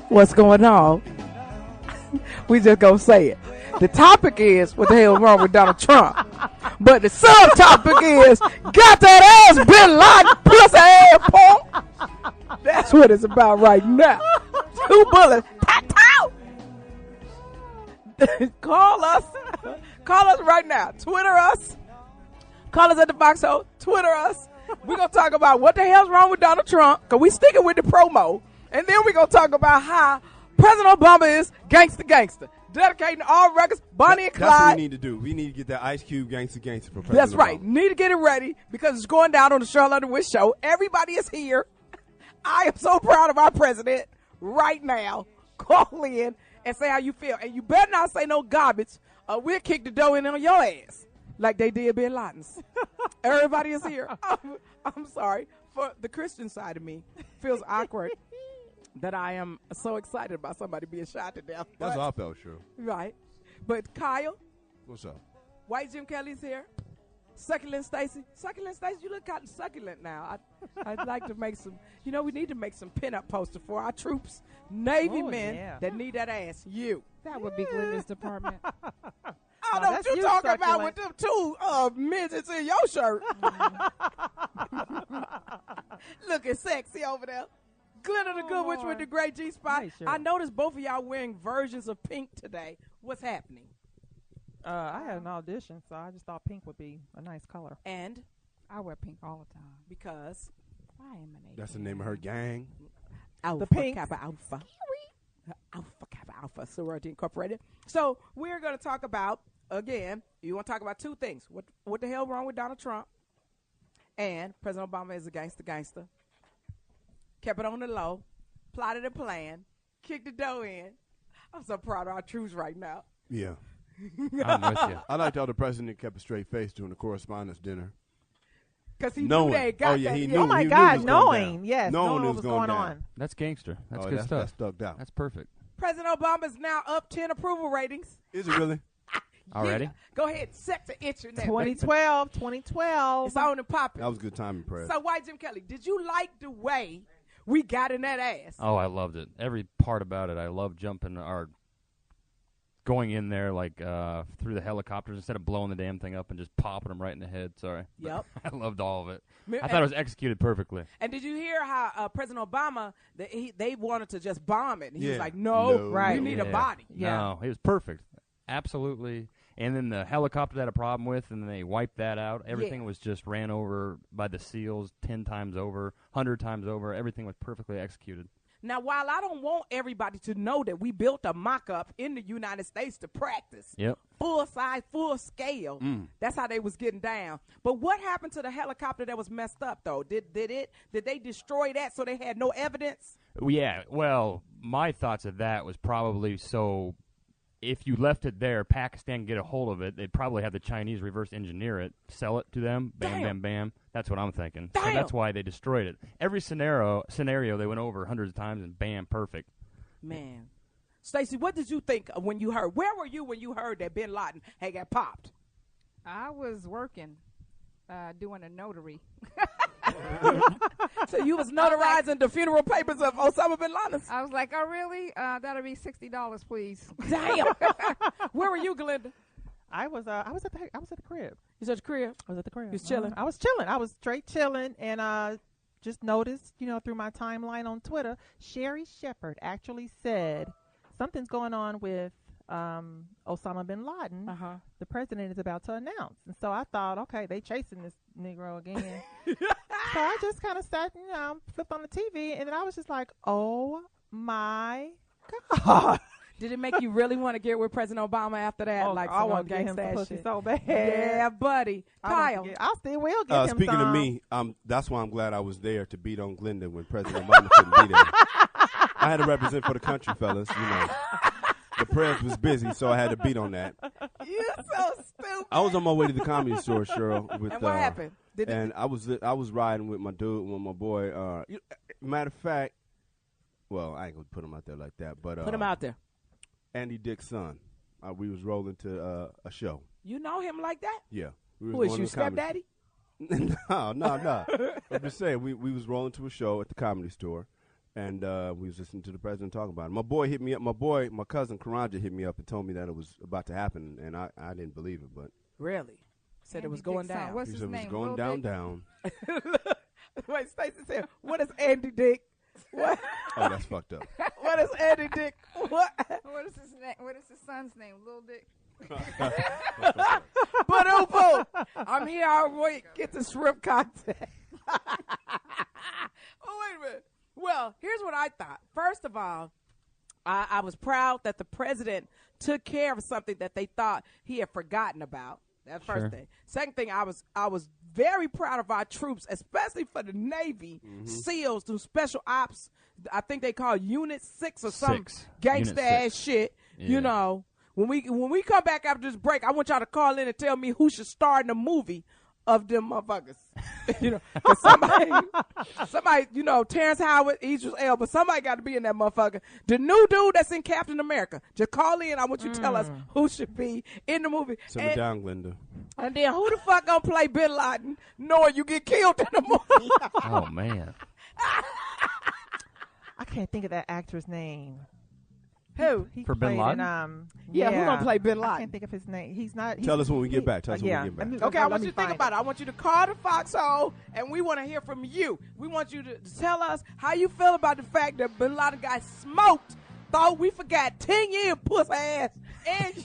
what's going on. We just gonna say it. The topic is what the hell is wrong with Donald Trump. But the subtopic is got that ass Bin Laden pussy ass punk. That's what it's about right now. 2 bullets. Call us. Call us right now. Twitter us. Call us at the Foxxhole. Twitter us. We're going to talk about what the hell's wrong with Donald Trump, because we sticking with the promo. And then we're going to talk about how President Obama is gangster. Dedicating all records, Bonnie and Clyde. That's what we need to do. We need to get that Ice Cube gangster for President That's right. Obama. Need to get it ready because it's going down on the Sheryl Underwood show. Everybody is here. I am so proud of our president right now. Call in and say how you feel. And you better not say no garbage or we'll kick the dough in on your ass like they did Bin Laden's. Everybody is here. I'm sorry. For the Christian side of me, feels awkward that I am so excited about somebody being shot to death. That's how I felt, sure. Right. But Kyle. What's up? White Jim Kelly's here. Succulent Stacy. Succulent Stacy, you look kind of succulent now. I'd like to make some, we need to make some pinup posters for our troops, Navy men that need that ass. You. That would be Glenda's department. I know what you talking about with them 2 midgets in your shirt. Looking sexy over there. Glenda the Good Witch with the great G-spot. Hey, sure. I noticed both of y'all wearing versions of pink today. What's happening? I had an audition, so I just thought pink would be a nice color. And I wear pink all the time because I am an That's the name of her gang. Alpha The Pinks. Kappa Alpha. Alpha Kappa Alpha Sorority Incorporated. So we're going to talk about, again, you want to talk about 2 things. What the hell wrong with Donald Trump? And President Obama is a gangster. Kept it on the low, plotted and planned, kicked the dough in. I'm so proud of our troops right now. Yeah. I'm with you. I liked how the president kept a straight face during the correspondence dinner. Because he Knowing. knew they got Oh, yeah, that. he in. knew. Oh my He knew it God, was going knowing, down. yes, Knowing knowing it what was was going going down. on. That's gangster. That's Oh, good that's stuff. stuck out. That's perfect. President Obama is now up 10 approval ratings. Is it really? Already? Yeah. Go ahead, set the internet. 2012. It's on and popping. That was good timing, Prez. So, White Jim Kelly, did you like the way we got in that ass? Oh, I loved it. Every part about it. I loved jumping or going in there like through the helicopters instead of blowing the damn thing up and just popping them right in the head. Sorry. Yep. I loved all of it. And, I thought it was executed perfectly. And did you hear how President Obama, they wanted to just bomb it? And he was Yeah. like, no, Right. we need a body. No, it was perfect. Absolutely. And then the helicopter they had a problem with, and then they wiped that out. Everything was just ran over by the SEALs 10 times over, 100 times over. Everything was perfectly executed. Now, while I don't want everybody to know that we built a mock-up in the United States to practice, Yep. full size, full scale, that's how they was getting down. But what happened to the helicopter that was messed up, though? Did they destroy that so they had no evidence? Yeah, well, my thoughts of that was probably so if you left it there, Pakistan get a hold of it, they'd probably have the Chinese reverse engineer it, sell it to them, bam, bam, bam. That's what I'm thinking. So that's why they destroyed it. Every scenario they went over hundreds of times, and bam, perfect. Man. Stacey, what did you think when you heard? Where were you when you heard that Bin Laden had got popped? I was working, doing a notary. So you was notarizing the funeral papers of Osama bin Laden. I was like, oh, really? That'll be $60, please. Damn. Where were you, Glenda? I was at the crib. You was at the crib? I was at the crib. You was chilling? I was chilling. I was straight chilling, and just noticed, through my timeline on Twitter, Sherry Shepherd actually said something's going on with Osama bin Laden. The president is about to announce. And so I thought, okay, they chasing this Negro again. So I just kind of sat, flipped on the TV, and then I was just like, oh my God. Did it make you really want to get with President Obama after that? Oh, like I want to get him some pussy so bad. Yeah, buddy. Kyle. I still will get him speaking some. of me, that's why I'm glad I was there to beat on Glenda when President Obama couldn't be there. I had to represent for the country, fellas. The press was busy, so I had to beat on that. You're so stupid. I was on my way to the Comedy Store, Cheryl. And what happened? I was riding with my dude, with my boy. Matter of fact, well, I ain't gonna put him out there like that, but put him out there. Andy Dick's son. We was rolling to a show. You know him like that? Yeah. Who is you, stepdaddy? No. I'm just saying, we was rolling to a show at the Comedy Store, And we was listening to the president talk about it. My boy hit me up. My cousin Karanja hit me up and told me that it was about to happen, and I didn't believe it, but Really? Said it was Andy going Dick's son. down. What's he his said it was name? going Lil down, Dick? down. Wait, Stacey said, what is Andy Dick? What? Oh, that's fucked up. What is Andy Dick? What? What is his name? What is his son's name? Lil Dick. But I'm here all week. Get the shrimp content. Oh, wait a minute. Well, here's what I thought. First of all, I was proud that the president took care of something that they thought he had forgotten about. That's the first thing. Second thing, I was very proud of our troops, especially for the Navy SEALs, do special ops. I think they call Unit 6 or some gangsta ass shit. Yeah. You know, when we come back after this break, I want y'all to call in and tell me who should star in the movie of them motherfuckers. You know, 'cause somebody, you know, Terrence Howard, Idris Elba, somebody got to be in that motherfucker. The new dude that's in Captain America, just call in. I want you to tell us who should be in the movie. Simmer down, Glenda. And then who the fuck gonna play Bin Laden knowing you get killed in the movie? Oh, man. I can't think of that actor's name. Who? He For Bin played Laden? in, Yeah, who gonna play Bin I Laden? can't think of his name. He's not. Tell us when we get back. Tell us when we get back. Okay, I want you to think about it. I want you to call the Foxxhole, and we want to hear from you. We want you to tell us how you feel about the fact that Bin Laden got smoked. Thought we forgot 10 years, puss ass, and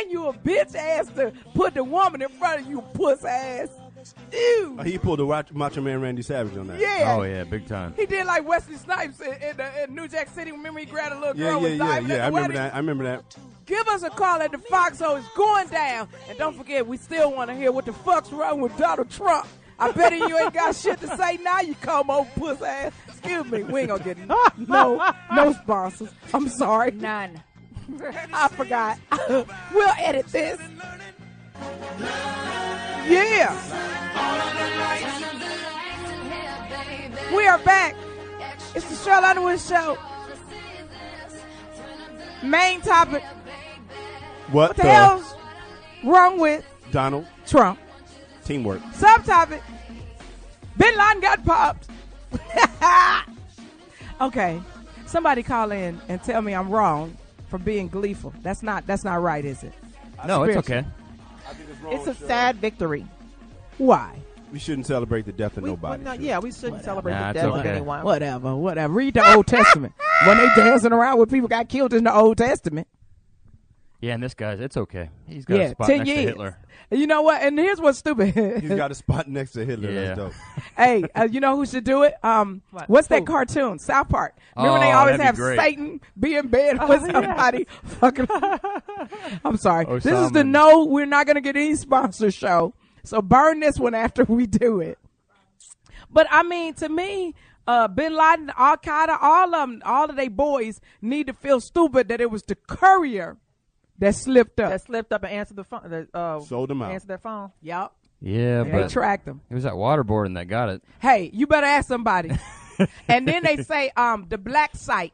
you a bitch ass to put the woman in front of you, puss ass. Ew. He pulled the Macho Man Randy Savage on that. Yeah. Oh, yeah, big time. He did like Wesley Snipes in New Jack City. Remember he grabbed a little girl with diamond at the I remember wedding? that. I remember that. Give us a call at the Foxxhole. It's going down. And don't forget, we still want to hear what the fuck's wrong with Donald Trump. I bet you ain't got shit to say now, you come old puss ass. Excuse me, we ain't gonna get no sponsors. I'm sorry. None. I forgot. We'll edit this. Yeah. We are back. It's the Sheryl Underwood Show. Main topic. What the hell's wrong with Donald Trump? Teamwork. Subtopic. Bin Laden got popped. Okay. Somebody call in and tell me I'm wrong for being gleeful. That's not right, is it? No, it's okay. I think it's wrong. It's a sad victory. Why? We shouldn't celebrate the death of nobody. We shouldn't celebrate Nah, the it's death of okay. anyone. Whatever. Read the Old Testament. When they dancing around with people got killed in the Old Testament. Yeah, and this guy's, it's okay. He's got a spot 10 next years. to Hitler. You know what? And here's what's stupid. He's got a spot next to Hitler. Yeah. That's dope. Hey, you know who should do it? What's that cartoon? South Park. Remember they always that'd have be great. Satan be in bed with somebody fucking. I'm sorry. Osama. This is the no, we're not going to get any sponsor show. So burn this one after we do it. But I mean, to me, Bin Laden, Al Qaeda, all of they boys need to feel stupid that it was the courier that slipped up. That slipped up and answered the phone. Sold them out. Answered their phone. Yep. Yeah, They but tracked them. it was that waterboarding that got it. Hey, you better ask somebody. And then they say the black site.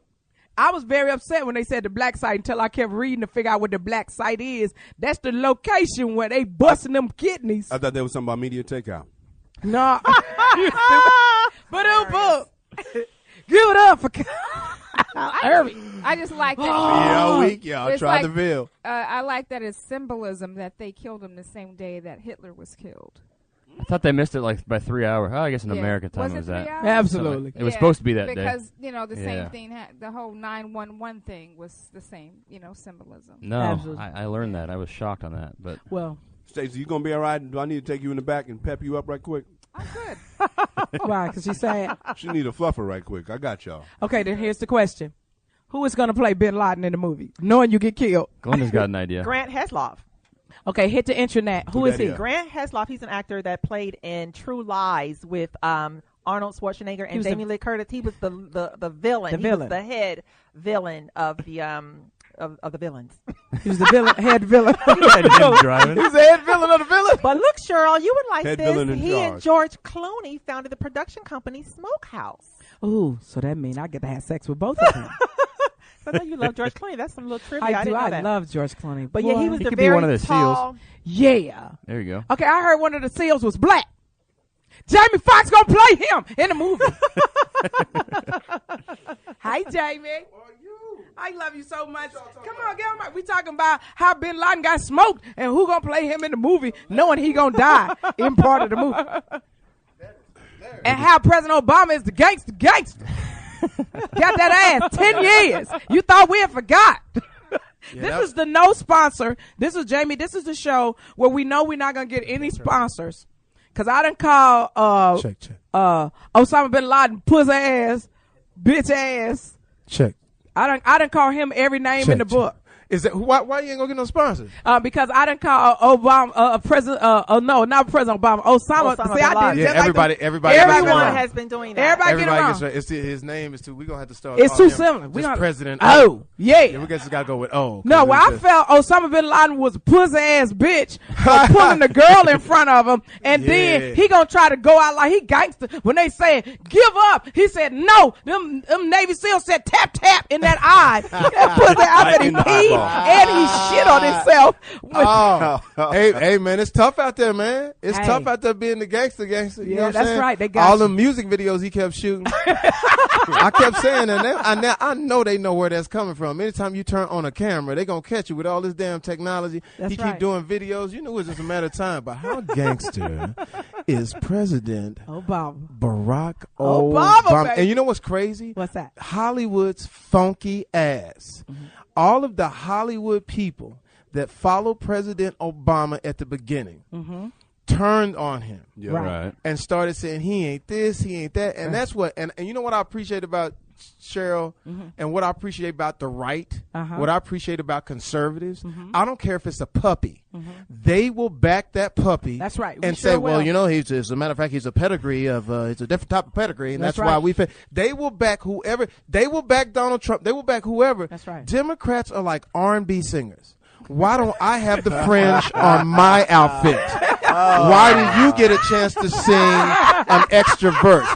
I was very upset when they said the black site until I kept reading to figure out what the black site is. That's the location where they busting them kidneys. I thought there was something about media takeout. No. But give it up for Irving. I just like that. Yeah, week. Yeah, I It's tried like- the veil. I like that as symbolism that they killed him the same day that Hitler was killed. I thought they missed it like by 3 hours. Oh, I guess in Yeah. American time Was it it was 3 that. hours? Absolutely. It was supposed to be that day. Because, you know, the Yeah. same thing, the whole 911 thing was the same, symbolism. No, Absolutely. I learned that. I was shocked on that. But Well, Stacey, you gonna be all right? Do I need to take you in the back and pep you up right quick? I'm good. why? Because she's sad. She need a fluffer right quick. I got y'all. Okay, then here's the question. Who is going to play Bin Laden in the movie? Knowing you get killed. Glenda's got an idea. Grant Heslov. Okay, hit the internet. Who is he? Yeah. Grant Heslov. He's an actor that played in True Lies with Arnold Schwarzenegger and was Jamie Lee Curtis. He was the villain. The He villain. was the head villain of the of the villains. He was the villain, head villain. Him driving. He's the head villain of the villain. But look, Cheryl, you would like Head this. villain in He charge. and George Clooney founded the production company Smokehouse. Ooh, so that means I get to have sex with both of them. I know you love George Clooney. That's some little trivia. I I do. didn't know I that. love George Clooney. But yeah, he Boy. was He the could be very one of the tall. SEALs. Yeah. There you go. Okay, I heard one of the SEALs was black. Jamie Foxx gonna play him in the movie. Hi, Jamie. I love you so much. Come on, get on my. We talking about how Bin Laden got smoked and who gonna play him in the movie, knowing he gonna die in part of the movie. And how President Obama is the gangster. Got that ass 10 years. You thought we had forgot. This is the no sponsor. This is Jamie. This is the show where we know we're not gonna get any sponsors. Cause I done call Osama bin Laden pussy ass, bitch ass. Check. I done call him every name in the book. Is that why you ain't gonna get no sponsors? Because I done call Obama, President. No, not President Obama. Osama. See, I did. Yeah, everybody. Everyone has been doing that. Everybody gets right. His name is too. We gonna have to start. It's too similar. We got President. Oh, yeah. We just gotta go with O. No, well, I felt Osama bin Laden was a pussy ass bitch for pulling the girl in front of him, and then he gonna try to go out like he gangster. When they say give up, he said no. Them Navy SEALs said tap tap in that eye. That pussy, I bet he peed and he shit on himself. Hey man, it's tough out there, man. It's tough out there being the gangster. You know what I'm saying? Right. They got all the music videos he kept shooting. I kept saying that. I know they know where that's coming from. Anytime you turn on a camera, they gonna catch you with all this damn technology. He keep doing videos. You know, it's just a matter of time. But how gangster is President Barack Obama? And you know what's crazy? What's that? Hollywood's funky ass. Mm-hmm. All of the Hollywood people that followed President Obama at the beginning turned on him. Yeah, right. And started saying he ain't this, he ain't that. And that's what, and you know what I appreciate about Sheryl and what I appreciate about the right, what I appreciate about conservatives, I don't care if it's a puppy. They will back that puppy. That's right. And say, well, you know, as a matter of fact, he's a pedigree of, it's a different type of pedigree. And that's why they will back whoever, they will back Donald Trump. They will back whoever. That's right. Democrats are like R&B singers. Why don't I have the fringe on my outfit? Why do you get a chance to sing an extra verse?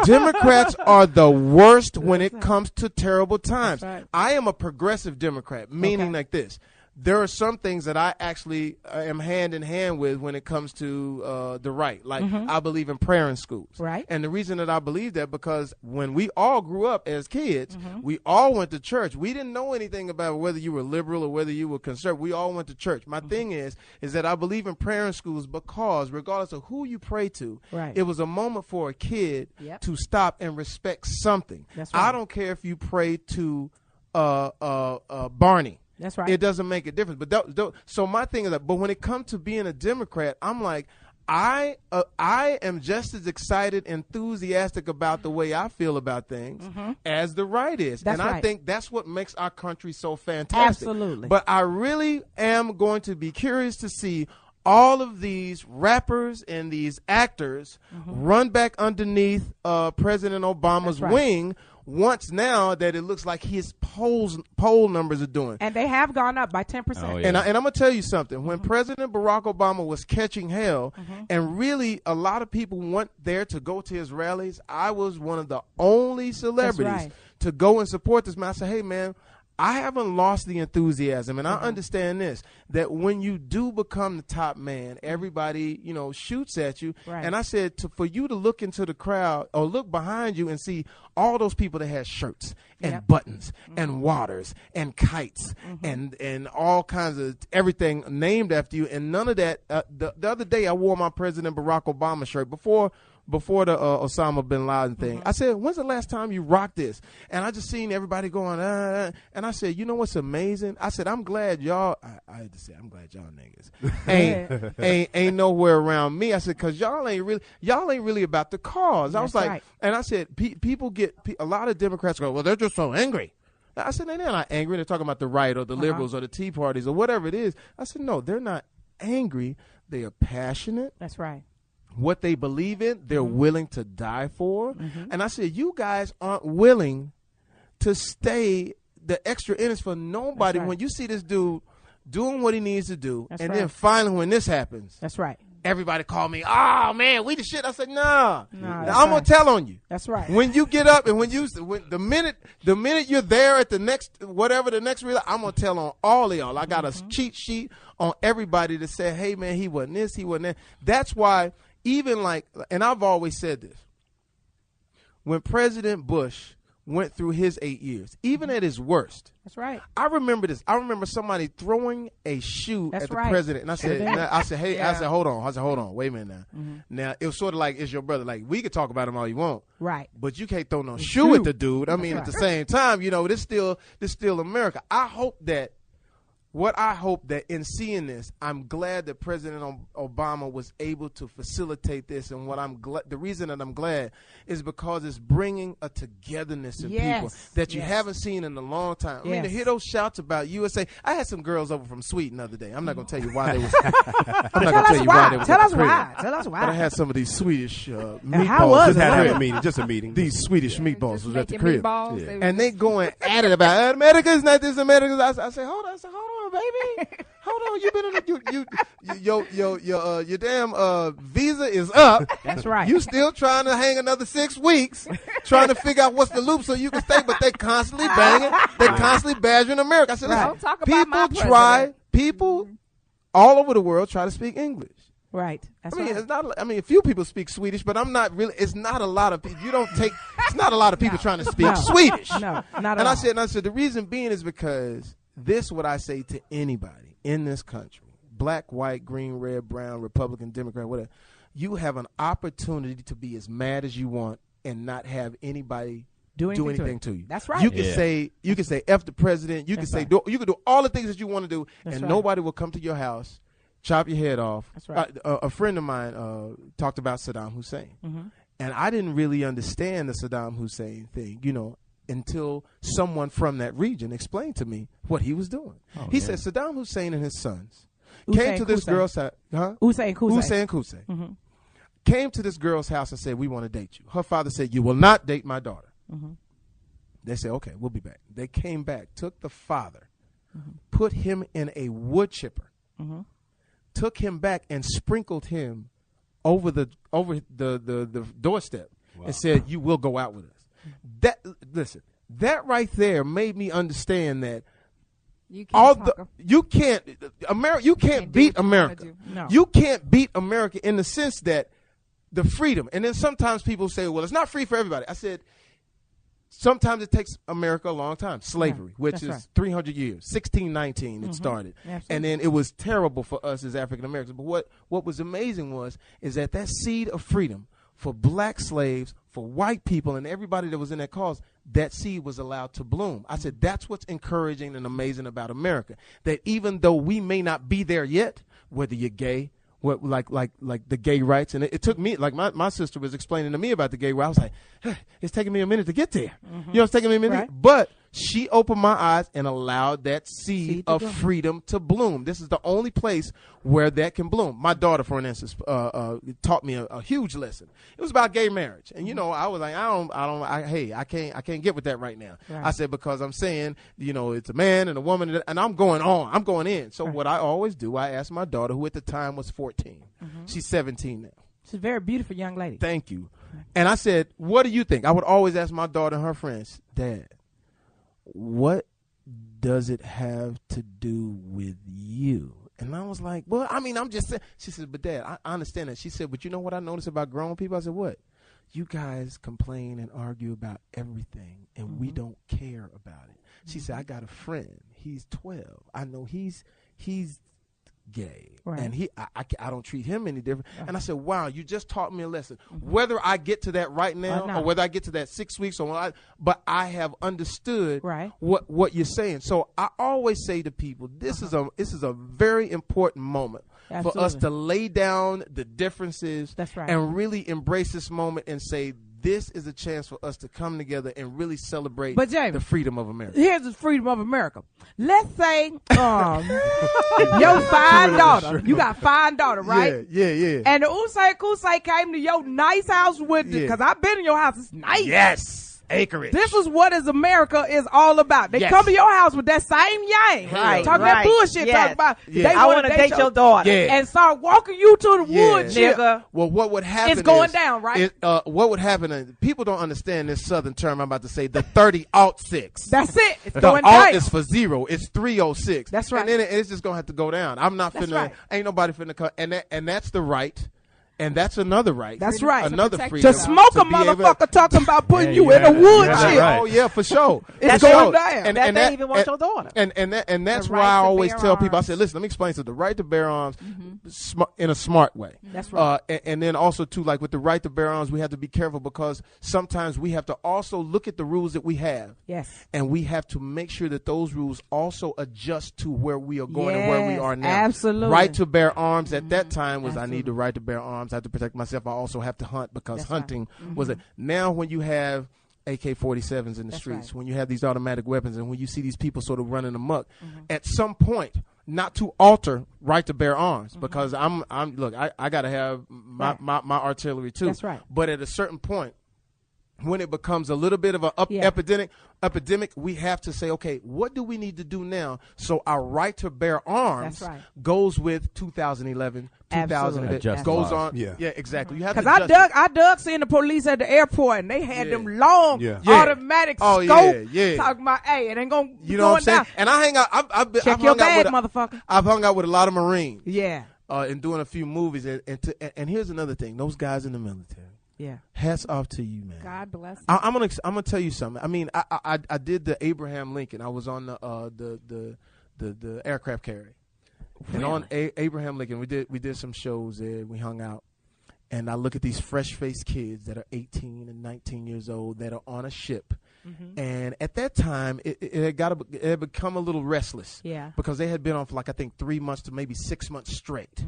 Democrats are the worst when it comes to terrible times. I am a progressive Democrat, meaning like this. There are some things that I actually am hand in hand with when it comes to the right. Like I believe in prayer in schools. Right. And the reason that I believe that because when we all grew up as kids, we all went to church. We didn't know anything about whether you were liberal or whether you were conservative. We all went to church. My thing is that I believe in prayer in schools because regardless of who you pray to, it was a moment for a kid to stop and respect something. That's right. I don't care if you pray to Barney. That's right. It doesn't make a difference. But so my thing is that, but when it comes to being a Democrat, I'm like, I am just as excited, enthusiastic about the way I feel about things as the right is. That's and I right. think that's what makes our country so fantastic. Absolutely. But I really am going to be curious to see all of these rappers and these actors run back underneath President Obama's wing once now that it looks like his poll numbers are doing. And they have gone up by 10%. Oh, yeah. And I'm going to tell you something. When President Barack Obama was catching hell, and really a lot of people went there to go to his rallies, I was one of the only celebrities to go and support this man. I said, hey, man, I haven't lost the enthusiasm, and I understand this, that when you do become the top man, everybody, you know, shoots at you. Right. And I said, for you to look into the crowd or look behind you and see all those people that had shirts and buttons and waters and kites and all kinds of everything named after you, and none of that. The other day I wore my President Barack Obama shirt before the Osama bin Laden thing. I said, when's the last time you rocked this? And I just seen everybody going, and I said, you know what's amazing? I said, I'm glad y'all, I had to say, I'm glad y'all niggas ain't nowhere around me. I said, cause y'all ain't really about the cause. I was like, and I said, people get, a lot of Democrats go, well, they're just so angry. I said, they're not angry. They're talking about the right or the liberals or the Tea Parties or whatever it is. I said, no, they're not angry. They are passionate. That's right. What they believe in, they're willing to die for. And I said, you guys aren't willing to stay the extra innings for nobody. When you see this dude doing what he needs to do, then finally when this happens, that's right. Everybody call me, oh man, we the shit. I said, nah I'm gonna tell on you. That's right. When you get up and when the minute you're there at the next reel, I'm gonna tell on all of y'all. I got a cheat sheet on everybody to say, hey man, he wasn't this, he wasn't that. That's why even like, and I've always said this, when President Bush went through his 8 years, even at his worst. That's right. I remember this. I remember somebody throwing a shoe at the president, and I said, "Hey, I said, hold on, wait a minute now." Now it was sort of like, it's your brother. Like, we could talk about him all you want, right? But you can't throw no shoe at the dude. I mean, at the same time, this still America. I hope that in seeing this, I'm glad that President Obama was able to facilitate this, and the reason that I'm glad is because it's bringing a togetherness in people that you haven't seen in a long time. I mean, to hear those shouts about USA. I had some girls over from Sweden the other day. I'm not going to tell you why they was. I'm not going to tell you why they was. Tell us why. But I had some of these Swedish meatballs. How was it? Just a meeting. These Swedish meatballs was at the crib, and they going at it about America is not this America. I said, hold on, baby. Hold on, you been in your damn visa is up. That's right. You still trying to hang another 6 weeks, trying to figure out what's the loop so you can stay, but they constantly banging, they constantly badgering America. I said, listen, Don't talk about my people all over the world try to speak English. Right. That's right. It's not. I mean, a few people speak Swedish, but I'm not really. It's not a lot of people. It's not a lot of people trying to speak Swedish. No, not at all. And I said the reason being is because this what I say to anybody in this country, black, white, green, red, brown, Republican, Democrat, whatever. You have an opportunity to be as mad as you want and not have anybody do anything to you. That's right. You can say F the president. You can say you can do all the things that you want to do, and nobody will come to your house, chop your head off. That's right. A friend of mine talked about Saddam Hussein, and I didn't really understand the Saddam Hussein thing, until someone from that region explained to me what he was doing. He said Saddam Hussein and his sons came to this girl's house. Hussein Hussein. Came to this girl's house and said, "We want to date you." Her father said, "You will not date my daughter." They said, "Okay, we'll be back." They came back, took the father, put him in a wood chipper, took him back and sprinkled him over the doorstep and said, "You will go out with us." That right there made me understand that you can't beat America. No. You can't beat America in the sense that the freedom. And then sometimes people say, "Well, it's not free for everybody." I said, sometimes it takes America a long time. Slavery, which is 300 years, 1619 it started. Absolutely. And then it was terrible for us as African Americans. But what was amazing is that seed of freedom for black slaves, for white people, and everybody that was in that cause, that seed was allowed to bloom. I said, that's what's encouraging and amazing about America. That even though we may not be there yet, whether you're gay, like the gay rights, and it took me, like my sister was explaining to me about the gay rights. I was like, it's taking me a minute to get there. It's taking me a minute. Right. But she opened my eyes and allowed that seed of freedom to bloom. This is the only place where that can bloom. My daughter, for instance, taught me a huge lesson. It was about gay marriage, and I was like, I can't get with that right now. Right. I said, because I'm saying, it's a man and a woman, and I'm going in. So what I always do, I ask my daughter, who at the time was 14, she's 17 now. She's a very beautiful young lady. Thank you. And I said, what do you think? I would always ask my daughter and her friends, Dad, what does it have to do with you? And I was like, well, I mean, I'm just saying. She said, but Dad, I understand that. She said, but you know what I notice about grown people? I said, what? You guys complain and argue about everything, and we don't care about it. She said, I got a friend. He's 12. I know he's gay, and I don't treat him any different. And I said, wow, you just taught me a lesson. Whether I get to that right now or whether I get to that 6 weeks but I have understood what you're saying. So I always say to people, this is a very important moment for us to lay down the differences and really embrace this moment and say, this is a chance for us to come together and really celebrate the freedom of America. Here's the freedom of America. Let's say your fine daughter, you got fine daughter, right? Yeah. And the Usay came to your nice house with you, because I've been in your house. It's nice. Yes. Acreage. This is what America is all about. They come to your house with that same yang. Talking that bullshit. Talking about they want to date your daughter. And start walking you to the wood, nigga. Well, what would happen It's going down, right? What would happen is, people don't understand this southern term I'm about to say, the 30-06. That's it. It's the going alt down. is for 0. It's 306. That's right. And then it's just going to have to go down. I'm not finna, ain't nobody finna come. And that's the right. And that's another right. That's right. Another protect freedom. To smoke a be able to- motherfucker talking about putting Yeah, you you in a have it. wood You have it chip. right. Oh yeah, for sure. It's For going sure. down. that they even want your daughter. And that's The why right I to always bear tell people. I arms. said, listen, let me explain to the right to bear arms in a smart way. That's right. And then also too, like with the right to bear arms, we have to be careful because sometimes we have to also look at the rules that we have. Yes. And we have to make sure that those rules also adjust to where we are going and where we Yes, are now. absolutely. Right to bear arms at that time was I need the right to bear arms. I have to protect myself. I also have to hunt because That's right. hunting was it. Now when you have AK-47s in the That's streets, right. when you have these automatic weapons and when you see these people sort of running amok, at some point, not to alter right to bear arms because I'm look, I got to have my artillery too. That's right. But at a certain point, when it becomes a little bit of an epidemic, we have to say, okay, what do we need to do now so our right to bear arms That's right. goes with 2011, 2000, Absolutely. it That's goes right. on. Yeah. Exactly. You have Because to I dug seeing the police at the airport and they had them long Yeah. automatic Oh, scope yeah. talking about, hey, it ain't going to You know what I'm saying? down. And I hang out. I've Check hung your out bag, with motherfucker. I've hung out with a lot of Marines. Yeah. And doing a few movies. And here's another thing. Those guys in the military. Yeah. Hats off to you, man. God bless. I'm gonna tell you something. I mean, I did the Abraham Lincoln. I was on the aircraft carrier, and on Abraham Lincoln, we did some shows there. We hung out, and I look at these fresh faced kids that are 18 and 19 years old that are on a ship, and at that time it had become a little restless, Yeah. because they had been on for like I think 3 months to maybe 6 months straight.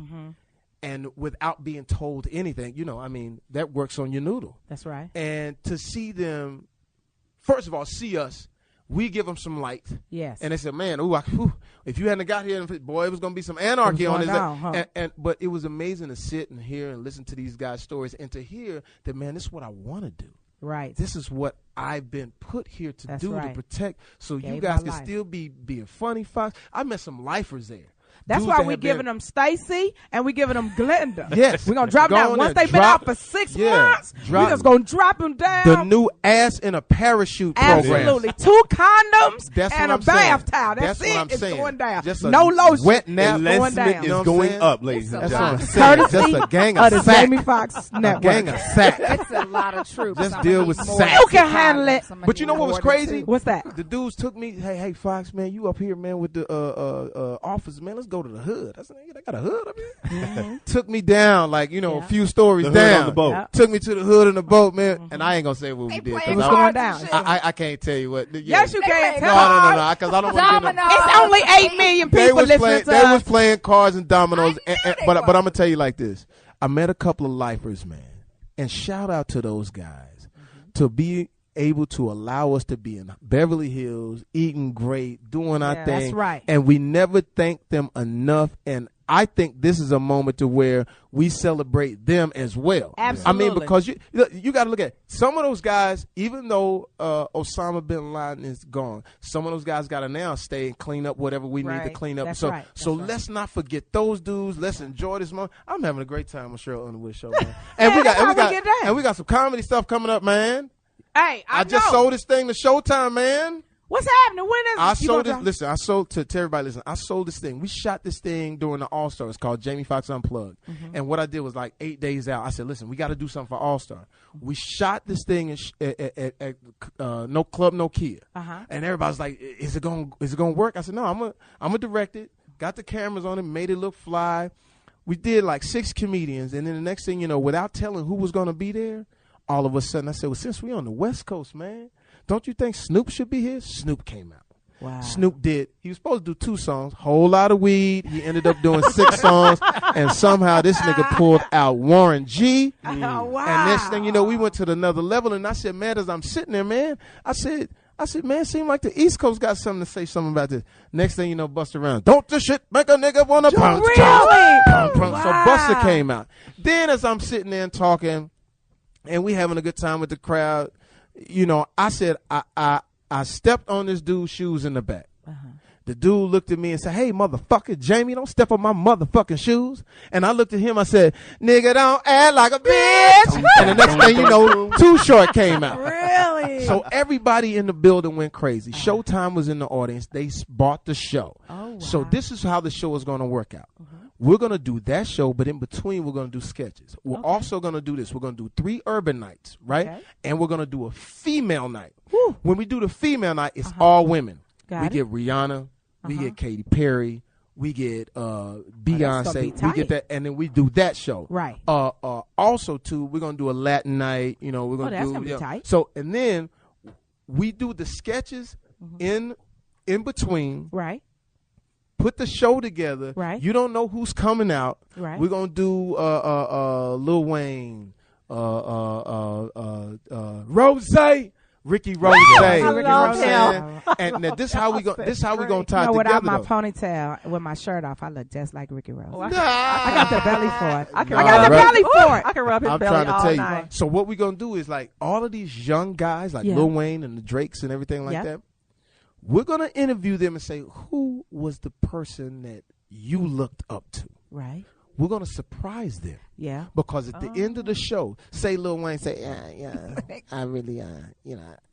And without being told anything, I mean, that works on your noodle. That's right. And to see them, first of all, see us, we give them some light. Yes. And they said, man, if you hadn't got here, boy, it was going to be some anarchy on going this. down, huh? But it was amazing to sit and hear and listen to these guys' stories and to hear that, man, this is what I want to do. Right. This is what I've been put here to That's do, right. to protect. So you Gave guys my can life. still be being funny, Fox. I met some lifers there. That's Dudes why that we have giving been- them Stacy and we giving them Glenda. Yes. We're going to drop Go them down. on Once there, they've been drop- out for 6 yeah, months, drop- we just going to drop them down. The new ass in a parachute program. Absolutely. 2 condoms That's and what a I'm saying. bath towel. That's what it. I'm It's saying. going down. Just a No lotion. wet nap. going Enlistment down. is You know what I'm going saying? up, ladies and It's That's what I'm gentlemen. saying. Courtesy Just a gang of of the sack. Jamie Foxx A Network. gang of sack. It's a lot of troops. Just Some deal need with more sack. than You can two handle condoms. it. Some But you know need what was more than crazy? two. What's that? The dudes took me, hey, Fox, man, you up here, man, with the office, man. Let's go to the hood. I said, nigga, they got a hood up here. Took me down, like, a few stories The hood down. on the boat. Yeah. Took me to the hood in the boat, man. And I ain't gonna say what we did. playing 'cause What's I- going down? I can't tell you what. Yes, you can. They Tell playing us. No, because I don't want to get no. It's only 8 million They people was listening playing. to They us. was playing cards and dominoes. I knew they But I'm was. gonna tell you like this. I met a couple of lifers, man, and shout out to those guys to be able to allow us to be in Beverly Hills, eating great, doing our Yeah, thing. that's right. And we never thank them enough. And I think this is a moment to where we celebrate them as well. Absolutely. I mean, because you got to look at some of those guys. Even though Osama bin Laden is gone, some of those guys got to now stay and clean up whatever we need to Right. clean up. That's so right. so That's right. let's not forget those dudes. Let's enjoy this moment. I'm having a great time on Sheryl Underwood show, man. And we that's how we got get down. and we got some comedy stuff coming up, man. Hey, I just know. sold this thing to Showtime, man. What's happening? When is I it? You sold gonna this. drop- Listen, I sold to everybody. Listen, I sold this thing. We shot this thing during the All Star. It's called Jamie Foxx Unplugged. And what I did was like 8 days out. I said, listen, we got to do something for All Star. We shot this thing at No Club No Kia. And everybody's like, is it gonna work? I said, no, I'm gonna direct it. Got the cameras on it, made it look fly. We did like 6 comedians, and then the next thing you know, without telling who was gonna be there, all of a sudden I said, well, since we on the West Coast, man, don't you think Snoop should be here? Snoop came out. Wow. Snoop did. He was supposed to do 2 songs, Whole Lot of Weed. He ended up doing 6 songs, and somehow this nigga pulled out Warren G. Oh, wow. And next thing you know, we went to another level, and I said, man, as I'm sitting there, man, I said, man, seemed like the East Coast got something to say something about this. Next thing you know, Busta around. Don't this shit make a nigga wanna punch? Really? Punch. So Wow. Busta came out. Then as I'm sitting there and talking, and we having a good time with the crowd, I said, I stepped on this dude's shoes in the back. The dude looked at me and said, hey, motherfucker, Jamie, don't step on my motherfucking shoes. And I looked at him, I said, nigga, don't act like a bitch. And the next thing you know, Too Short came out. Really? So everybody in the building went crazy. Showtime was in the audience. They bought the show. Oh, wow. So this is how the show is going to work out. We're going to do that show, but in between, we're going to do sketches. We're also going to do this. We're going to do 3 urban nights, right? Okay. And we're going to do a female night. Whew. When we do the female night, it's all women. Got we it. get Rihanna. We get Katy Perry. We get Beyonce. be We get that, and then we do that show. Right. Also, too, we're going to do a Latin night. You know, we're going to that's do. gonna be tight. So, and then we do the sketches in between. Right. Put the show together. Right. You don't know who's coming out. Right. We're gonna do Lil Wayne, Rose, Ricky Rose. I love him. And now this how we go. This how we gonna tie No, together. without my though. ponytail, with my shirt off, I look just like Ricky Rose. Oh, I got the belly for it. I can got the rub- belly for it. I can rub his I'm belly trying to all tell you. night. So what we're gonna do is like all of these young guys, like Yeah. Lil Wayne and the Drakes and everything like Yep. that. We're gonna interview them and say who was the person that you looked up to. Right. We're gonna surprise them. Yeah. Because at the end of the show, say Lil Wayne say, yeah, I really,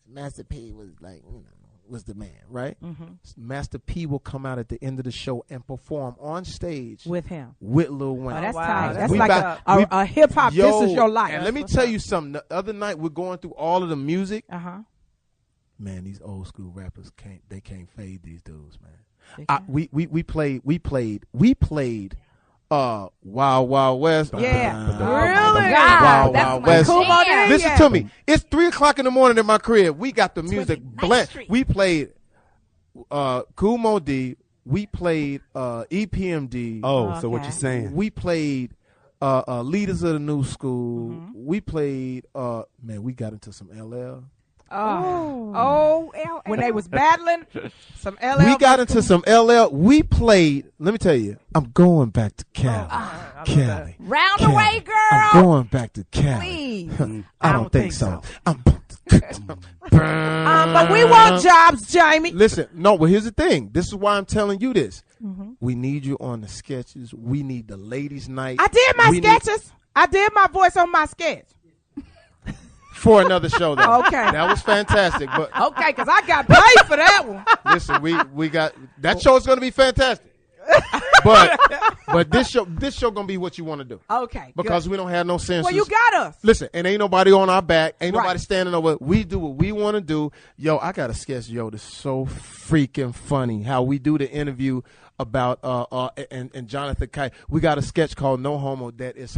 Master P was like, was the man, right? Master P will come out at the end of the show and perform on stage With him. with Lil Wayne. Oh, that's wow. tight. That's We like back- a hip hop. This is your life. And let me tell you something. The other night we're going through all of the music. Man, these old school rappers can't fade these dudes, man. We played Wild Wild West. Yeah. Really? Wild That's Wild my West. jam. Listen to me. It's 3:00 in the morning in my crib. We got the music blend. We played Kool Mo D. We played EPMD. Oh, so what you saying? We played Leaders of the New School. We played we got into some LL. When they was battling some LL. We got into some LL. We played. Let me tell you, I'm going back to Cali. Cali. Round the way, girl. I'm going back to Cali. Please. I don't think so. But we want jobs, Jamie. Listen, no, but here's the thing. This is why I'm telling you this. We need you on the sketches. We need the ladies' night. I did my We need- sketches. I did my voice on my sketch. for another show, though. Okay. That was fantastic. But Okay, because I got paid for that one. listen, we got that show is going to be fantastic. But this show gonna be what you want to do. Okay. Because good. we don't have no censors. Well, you got us. Listen, and ain't nobody on our back. Ain't Right. nobody standing over. We do what we want to do. Yo, I got a sketch, that's so freaking funny. How we do the interview about and Jonathan Kite. We got a sketch called No Homo that is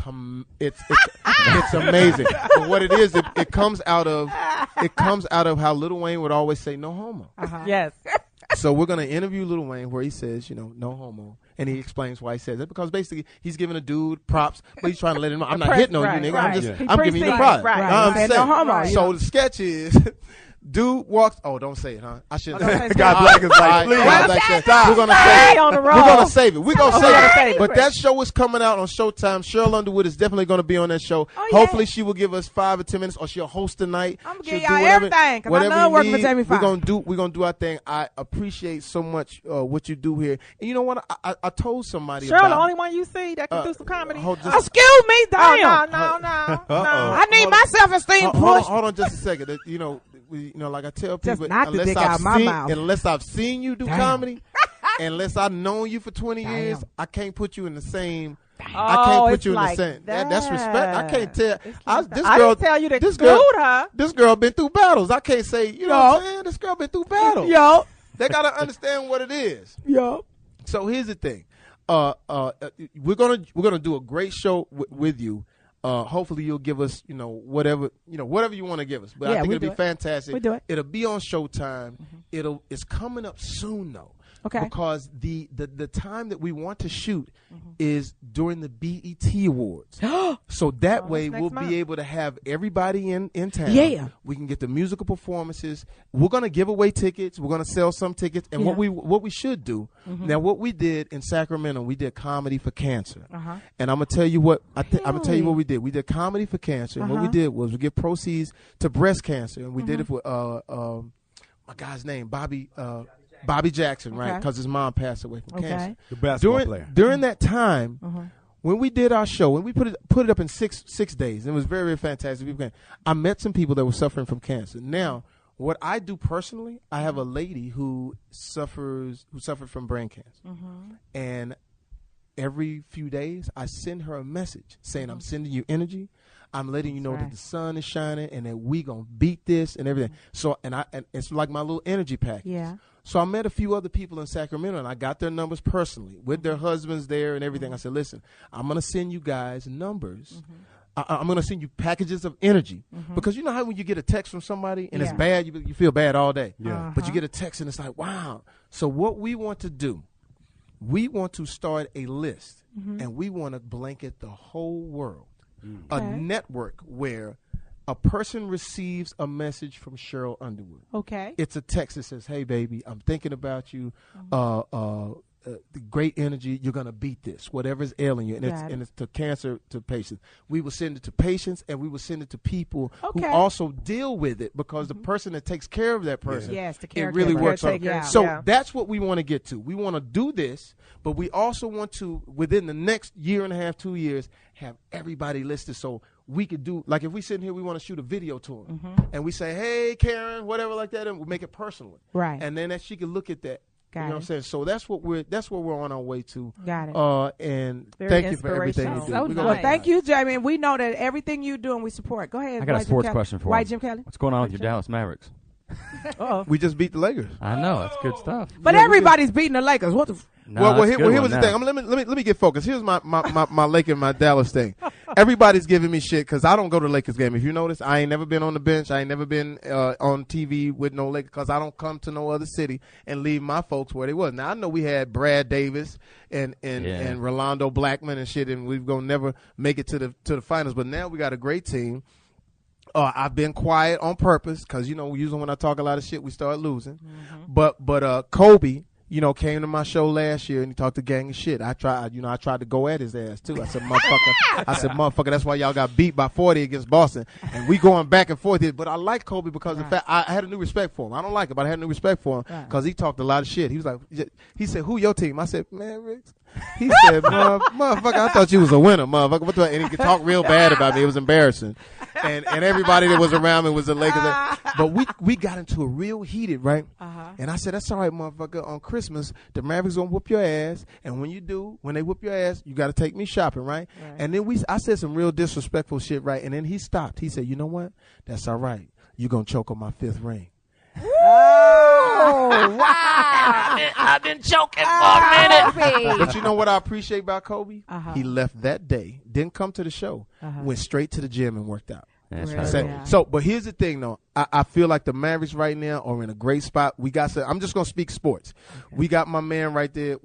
it's amazing. But what it is, it comes out of how Lil Wayne would always say no homo. Yes. So we're gonna interview Lil Wayne where he says, no homo, and he explains why he says it, because basically he's giving a dude props, but he's trying to let him know I'm not hitting on you, nigga. right. I'm giving you the props. Right. I'm He said saying. no homo. So the sketch is. Dude walks. Oh, don't say it, huh? I shouldn't. Okay, God Black is like, please. God Black said, Stop. we're gonna Stay save it. on the roll. We're gonna save it. We're gonna We're gonna save save it. it. But that show is coming out on Showtime. Sheryl Underwood is definitely gonna be on that show. Oh, yeah. Hopefully, she will give us 5 or 10 minutes, or she'll host the night. I'm gonna She'll give do y'all whatever- everything, 'cause I whatever love you working for need. Jamie We're Foxx. gonna do our thing. I appreciate so much what you do here. And you know what? I told somebody Cheryl, about the only one you see that can do some comedy. Excuse me, damn. No. I need my self-esteem pushed. Hold on just a second. Like I tell Just people, knock the dick out of my mouth. unless I've seen you do Damn. comedy, unless I've known you for 20 years, I can't put you in the same. I Oh, can't put it's you in the like same. That's respect. I can't tell. I This girl, didn't tell you to this exclude girl, her. This girl been through battles. I can't say. You know what I'm saying? This girl been through battles. Yo. They gotta understand what it is. Yo. So here's the thing. We're gonna do a great show with you. Hopefully you'll give us, whatever you want to give us. But I think it'll be fantastic. We do it. It'll be on Showtime. It's coming up soon though. Okay. Because the time that we want to shoot is during the BET Awards. So that way next we'll month. be able to have everybody in town. Yeah. We can get the musical performances. We're gonna give away tickets. We're gonna sell some tickets. And what we should do now, what we did in Sacramento, we did Comedy for Cancer. And I'm gonna tell you what I'm gonna tell you what we did. We did Comedy for Cancer. And what we did was we give proceeds to breast cancer, and we did it with my guy's name, Bobby Jackson, right? Because his mom passed away from cancer. The basketball player. During that time, when we did our show, when we put it up in six days, and it was very, very fantastic. I met some people that were suffering from cancer. Now, what I do personally, I have a lady who suffered from brain cancer, and every few days, I send her a message saying, I'm sending you energy. I'm letting you know that the sun is shining and that we gonna beat this and everything. So, and it's like my little energy package. Yeah. So I met a few other people in Sacramento, and I got their numbers personally with their husbands there and everything. I said, listen, I'm going to send you guys numbers. I'm going to send you packages of energy. Because you know how when you get a text from somebody and it's bad, you feel bad all day. Yeah. But you get a text and it's like, wow. So what we want to do, we want to start a list, and we want to blanket the whole world. A network where a person receives a message from Sheryl Underwood. Okay. It's a text that says, hey, baby, I'm thinking about you. The great energy, you're going to beat this, whatever's ailing you. And it's to cancer to patients. We will send it to patients, and we will send it to people who also deal with it, because the person that takes care of that person, the it really works out. So that's what we want to get to. We want to do this, but we also want to, within the next year and a half, 2 years, have everybody listed so we could do, like if we sit here, we want to shoot a video to them, and we say, hey, Karen, whatever like that, and we make it personal. Right. And then that she can look at that. You know what I'm saying? So that's what we're on our way to. Got it. And Very thank you for everything you do. So Well, thank you, Jamie. And we know that everything you do and we support. Go ahead. I got a sports question for you. Jim Kelly? What's going on with your Dallas Mavericks? We just beat the Lakers. I know, that's good stuff. But everybody's beating the Lakers. What the No, here was the thing. Let me get focused. Here's my Lake and my Dallas thing. Everybody's giving me shit because I don't go to Lakers game. If you notice, I ain't never been on the bench. I ain't never been on TV with no Lakers because I don't come to no other city and leave my folks where they was. Now I know we had Brad Davis and Rolando Blackman and shit, and we're gonna never make it to the finals. But now we got a great team. I've been quiet on purpose because, usually when I talk a lot of shit, we start losing. But Kobe, came to my show last year and he talked a gang of shit. I tried to go at his ass too. I said, motherfucker, that's why y'all got beat by 40 against Boston. And we going back and forth here. But I like Kobe because of the fact I had a new respect for him. I don't like it, but I had a new respect for him because he talked a lot of shit. He was like, he said, who your team? I said, man, Riggs. He said, motherfucker, I thought you was a winner, motherfucker. And he could talk real bad about me. It was embarrassing. And everybody that was around me was the Lakers. But we got into a real heated, right? And I said, that's all right, motherfucker. On Christmas, the Mavericks gonna whoop your ass. And when they whoop your ass, you got to take me shopping, right? And then I said some real disrespectful shit, right? And then he stopped. He said, you know what? That's all right. You gonna choke on my 5th ring. Oh, wow. I've been choking for a minute. But you know what I appreciate about Kobe? He left that day, didn't come to the show, went straight to the gym and worked out. That's right. So, but here's the thing, though. I feel like the Mavericks right now are in a great spot. We got I'm just going to speak sports. We got my man right there.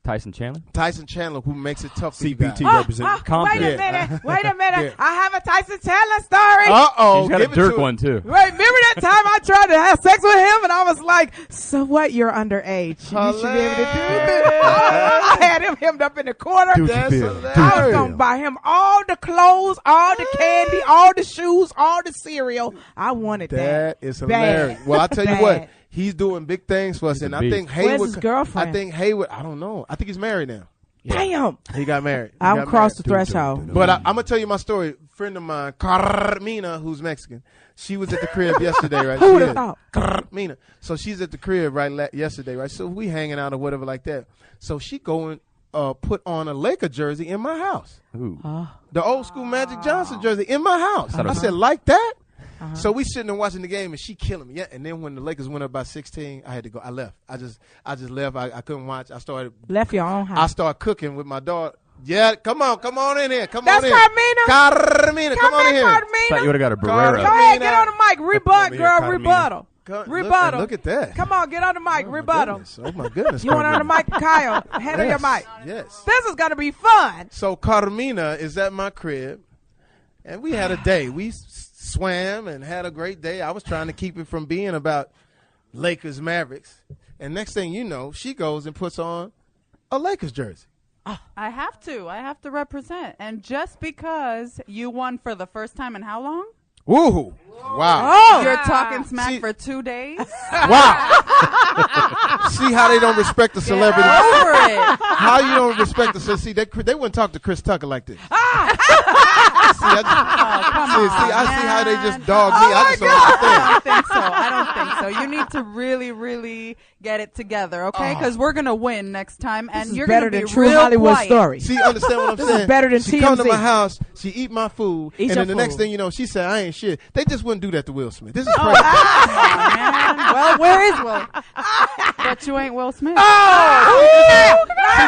Tyson Chandler, who makes it tough for CPT you representative. Wait a minute. I have a Tyson Chandler story. He's got a Dirk one, too. Wait, remember that time I tried to have sex with him and I was like, so what? You're underage. You should be able to do this. I had him hemmed up in the corner. That's hilarious. I was going to buy him all the clothes, all the candy, all the shoes, all the cereal. I wanted that. That is hilarious. Well, I'll tell you what. He's doing big things for us, and I think Hayward. Where's his girlfriend? I don't know. I think he's married now. Damn. He got married. I'm across the threshold. But I'm going to tell you my story. A friend of mine, Carmina, who's Mexican, she was at the crib yesterday, right? Who would have thought? Carmina. So she's at the crib, right, yesterday, right? So we hanging out or whatever like that. So she go and put on a Laker jersey in my house. The old school Magic Johnson jersey in my house. I said, like that? So we sitting there watching the game, and she killing me. Yeah, and then when the Lakers went up by 16, I had to go. I left. I just left. I couldn't watch. Left your own house. I started cooking with my daughter. Yeah, come on in here. Come on in. That's Carmina, come on in here. I thought you would have got a Barrera. Go ahead, get on the mic. Rebuttal. Rebuttal. Look at that. Come on, get on the mic. Rebuttal. Oh my goodness. You want on the mic, Kyle? Handle your mic. Yes. This is gonna be fun. So Carmina is at my crib, and we had a day. We swam and had a great day. I was trying to keep it from being about Lakers Mavericks. And next thing you know, she goes and puts on a Lakers jersey. I have to represent. And just because you won for the first time in how long? Woohoo. Wow. You're talking smack for 2 days? Wow. See how they don't respect the celebrity? Get over it. How you don't respect the celebrity? See, they wouldn't talk to Chris Tucker like this. I see how they just dog me. I just don't understand. I don't think so. You need to really, really get it together, okay? Because we're gonna win next time, and This you're is better gonna than be True real Hollywood quiet. Story. See, understand what I'm This saying? is better than She come to TMZ. my house, she eat my food, Eat and your then the next food. thing you know, she said, I ain't shit. They just wouldn't do that to Will Smith. This is Oh, crazy. man. Well, where is Will? But you ain't Will Smith. See,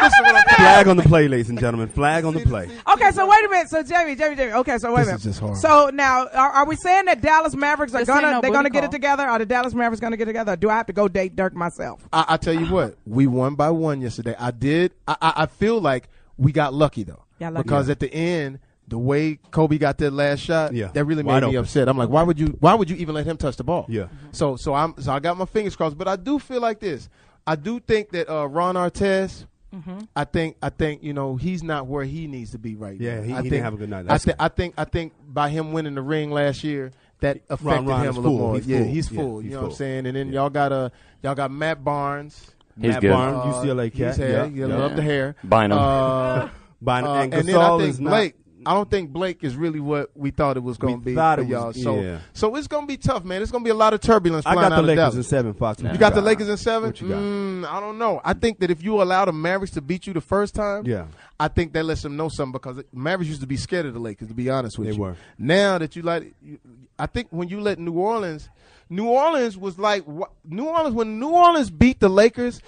this is what I'm saying. Flag on the play, ladies and gentlemen. Flag on the play. Okay, so wait a minute. So Jamie. Okay, so wait a This minute. is just horrible. So now, are we saying that Dallas Mavericks are This ain't no they're gonna booty get call. it together? Are the Dallas Mavericks gonna get it together? Or do I have to go date Dirk myself? I tell you what, we won by one yesterday. I feel like we got lucky though, Got lucky. because at the end, the way Kobe got that last shot, Yeah. that really Wide made me open. upset. I'm like, why would you even let him touch the ball? Yeah. So I got my fingers crossed, but I do feel like this. I do think that Ron Artest. I think he's not where he needs to be right Yeah, now. he didn't have a good night. I think by him winning the ring last year, that affected Ron him is a little full. more. He's Yeah, full. he's Yeah, full. he's You know what full. I'm saying? And then y'all got Matt Barnes. He's Matt good. Barnes, UCLA cat. He's hair. Yeah, Love the hair. Bynum. And And then I Gasol think is not. Blake. I don't think Blake is really what we thought it was going to We be thought for it was- y'all. yeah. So it's going to be tough, man. It's going to be a lot of turbulence I flying got out the of Lakers Dallas. in 7, Fox. What You got the got? Lakers in 7? What you got? I don't know. I think that if you allow the Mavericks to beat you the first time, Yeah. I think that lets them know something, because Mavericks used to be scared of the Lakers, to be honest with They you. were. Now that I think when you let New Orleans was like, when New Orleans beat the Lakers,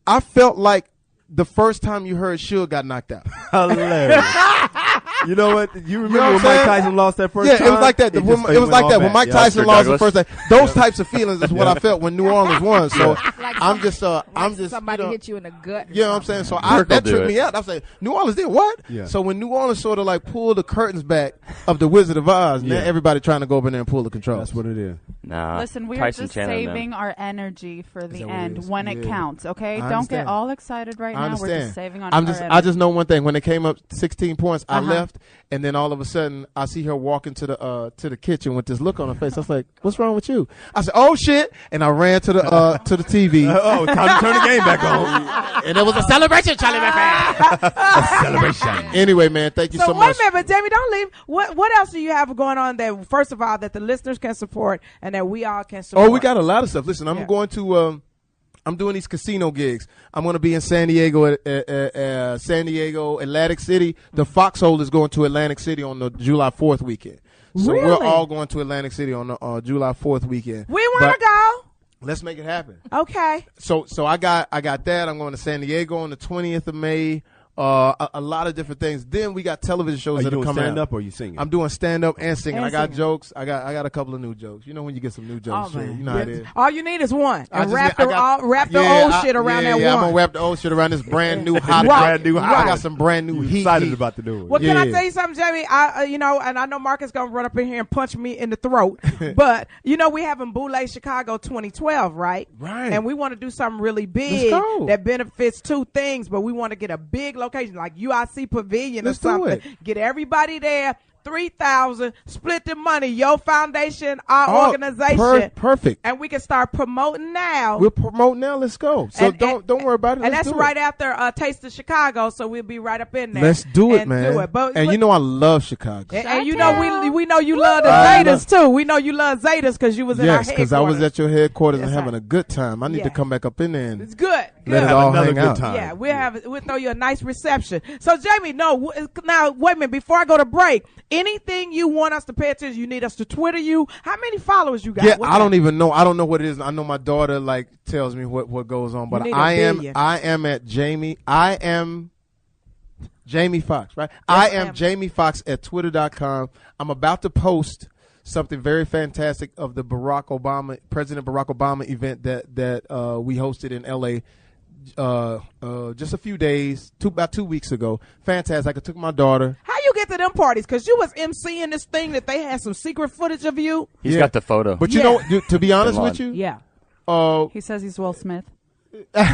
I felt like the first time you heard Suge got knocked out. Hilarious. You know what? You remember know what when I'm Mike saying? Tyson lost that first Yeah, time? it was like that. It was like that when Mike Tyson Mr. lost the Douglas. first time. Those types of feelings is what I felt when New Orleans won. So Like I'm just somebody you know, hit you in the gut. or you know what I'm saying? something. So Kirk that will do tripped it. me out. I was like, New Orleans did what? Yeah. So when New Orleans sort of like pulled the curtains back of the Wizard of Oz, now Yeah. everybody trying to go over there and pull the controls. That's what it is. Nah. Listen, we are Tyson just Chandler and them. saving our energy for the that what it end is? when it Yeah. counts, okay? I Don't understand. get all excited right I now. understand. We're just saving on I our just know one thing. When they came up 16 points, I Uh-huh. left, and then all of a sudden I see her walking to the kitchen with this look on her face. I was like, "What's wrong with you?" I said, "Oh shit!" And I ran to the TV, Oh, time to turn the game back on. and it was a celebration, Charlie McFan. Celebration. Anyway, man, thank you so So wait much. a minute, but Jamie, don't leave. What else do you have going on that, first of all, that the listeners can support and that we all can support? Oh, we got a lot of stuff. Listen, I'm Yeah. going to. I'm doing these casino gigs. I'm going to be in San Diego, Atlantic City. The Foxxhole is going to Atlantic City on the July 4th weekend. So we're Really? all going to Atlantic City on the July 4th weekend. We want to go. Let's make it happen. Okay. So I got that. I'm going to San Diego on the 20th of May. A lot of different things. Then we got television shows Are you that are doing coming stand out. up or are you singing? I'm doing stand up and singing. And I got singing. jokes. I got a couple of new jokes. You know when you get some new jokes, Oh, Sherry, man. you know how it is. All you need is one. I And just wrap need- the, I got- wrap the yeah, old I- shit around yeah, that yeah, one. I'm gonna wrap the old shit around this brand new hot. Brand new hot. I got some brand new You heat. excited heat. about the new one. Well, can I Yeah. tell you something, Jamie? And I know Mark is gonna run up in here and punch me in the throat. But we having Boulay Chicago 2012, right? Right. And we want to do something really big go. that benefits two things. But we want to get a big location like UIC Pavilion Let's or do something. it. Get everybody there. 3,000. Split the money. Your foundation, our organization, Perfect. and we can start promoting now. We'll promote now. Let's go. So don't worry about it. And Let's that's do right it. after Taste of Chicago, so we'll be right up in there. Let's do it, and man. Do it. But and you know I love Chicago. and you know we know you love the I Zetas too. We know you love Zetas because you was in our Yes, headquarters. because I was at your headquarters and Yes, having sir. a good time. I need Yeah. to come back up in there and It's good. let Good. it all Another hang good out. time. Yeah, we'll throw you a nice reception. So Jamie, now wait a minute before I go to break. Anything you want us to pay attention? You need us to Twitter you? How many followers you got? Yeah, What's I don't that? even know. I don't know what it is. I know my daughter tells me what goes on, but need a I billion. am at Jamie. I am Jamie Foxx, right? I am ma'am. Jamie Foxx at twitter.com. I'm about to post something very fantastic of the President Barack Obama event that we hosted in LA just a few days, about 2 weeks ago. Fantastic. I took my daughter. How you get to them parties? Because you was emceeing this thing that they had some secret footage of you. He's Yeah. got the photo. But you Yeah. know, to be honest Come with on. you, Yeah. He says he's Will Smith. Swish.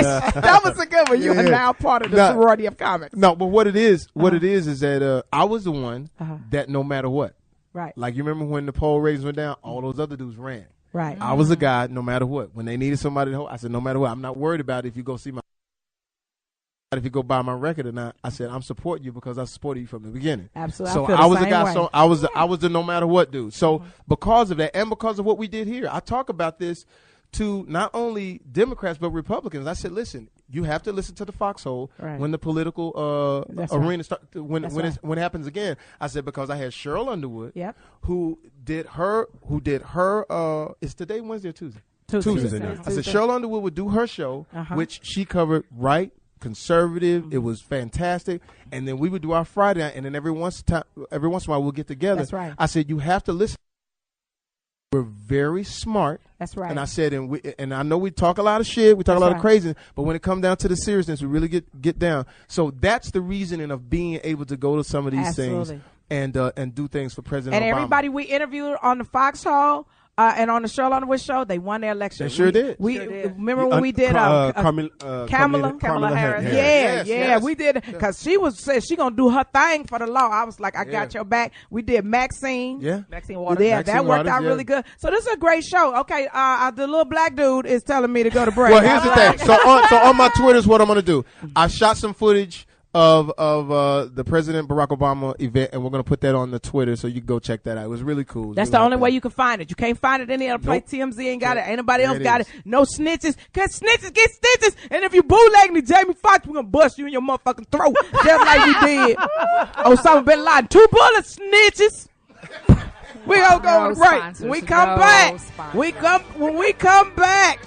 That was a good one. You are Yeah. now part of the Nah. sorority of comics. no, but what it is that I was the one that no matter what, Right. like you remember when the poll ratings went down, all those other dudes ran. Right. I was a guy, no matter what. When they needed somebody to hold, I said, no matter what, I'm not worried about it if you go see my if you go buy my record or not. I said I'm supporting you because I supported you from the beginning. Absolutely. So I was the same guy. way. So I was the no matter what dude. So because of that, and because of what we did here, I talk about this to not only Democrats but Republicans. I said, listen, you have to listen to the Foxxhole when the political arena start when it happens again. I said because I had Sheryl Underwood, who did her. Is today Wednesday or Tuesday? Tuesday. I said Sheryl Underwood would do her show, which she covered right. Conservative, it was fantastic, and then we would do our Friday night, and then every once in a while we'll get together. That's right. I said you have to listen. We're very smart. That's right. And I said, and I know we talk a lot of shit, we talk a lot of crazy, but when it comes down to the seriousness, we really get down. So that's the reasoning of being able to go to some of these things and do things for President Obama. And everybody we interviewed on the Foxxhole. And on the Sheryl Underwood show, they won their election. They sure did. Remember when we did Kamala Harris? Yeah, we did because she said she gonna do her thing for the law. I was like, I got your back. We did Maxine. Maxine Waters. Yeah, that worked out really good. So this is a great show. Okay, the little black dude is telling me to go to break. Well, here's the thing. So on my Twitter is what I'm gonna do. I shot some footage of the President Barack Obama event, and we're going to put that on the Twitter, so you can go check that out. It was really cool. That's the only way you can find it. You can't find it any other place. TMZ ain't got it. Ain't nobody else got it. No snitches. Because snitches get stitches. And if you bootlegging the Jamie Foxx, we're going to bust you in your motherfucking throat. Just like we did Osama bin Laden. 2 bullets, snitches. We going to go right. When we come back. When we come back.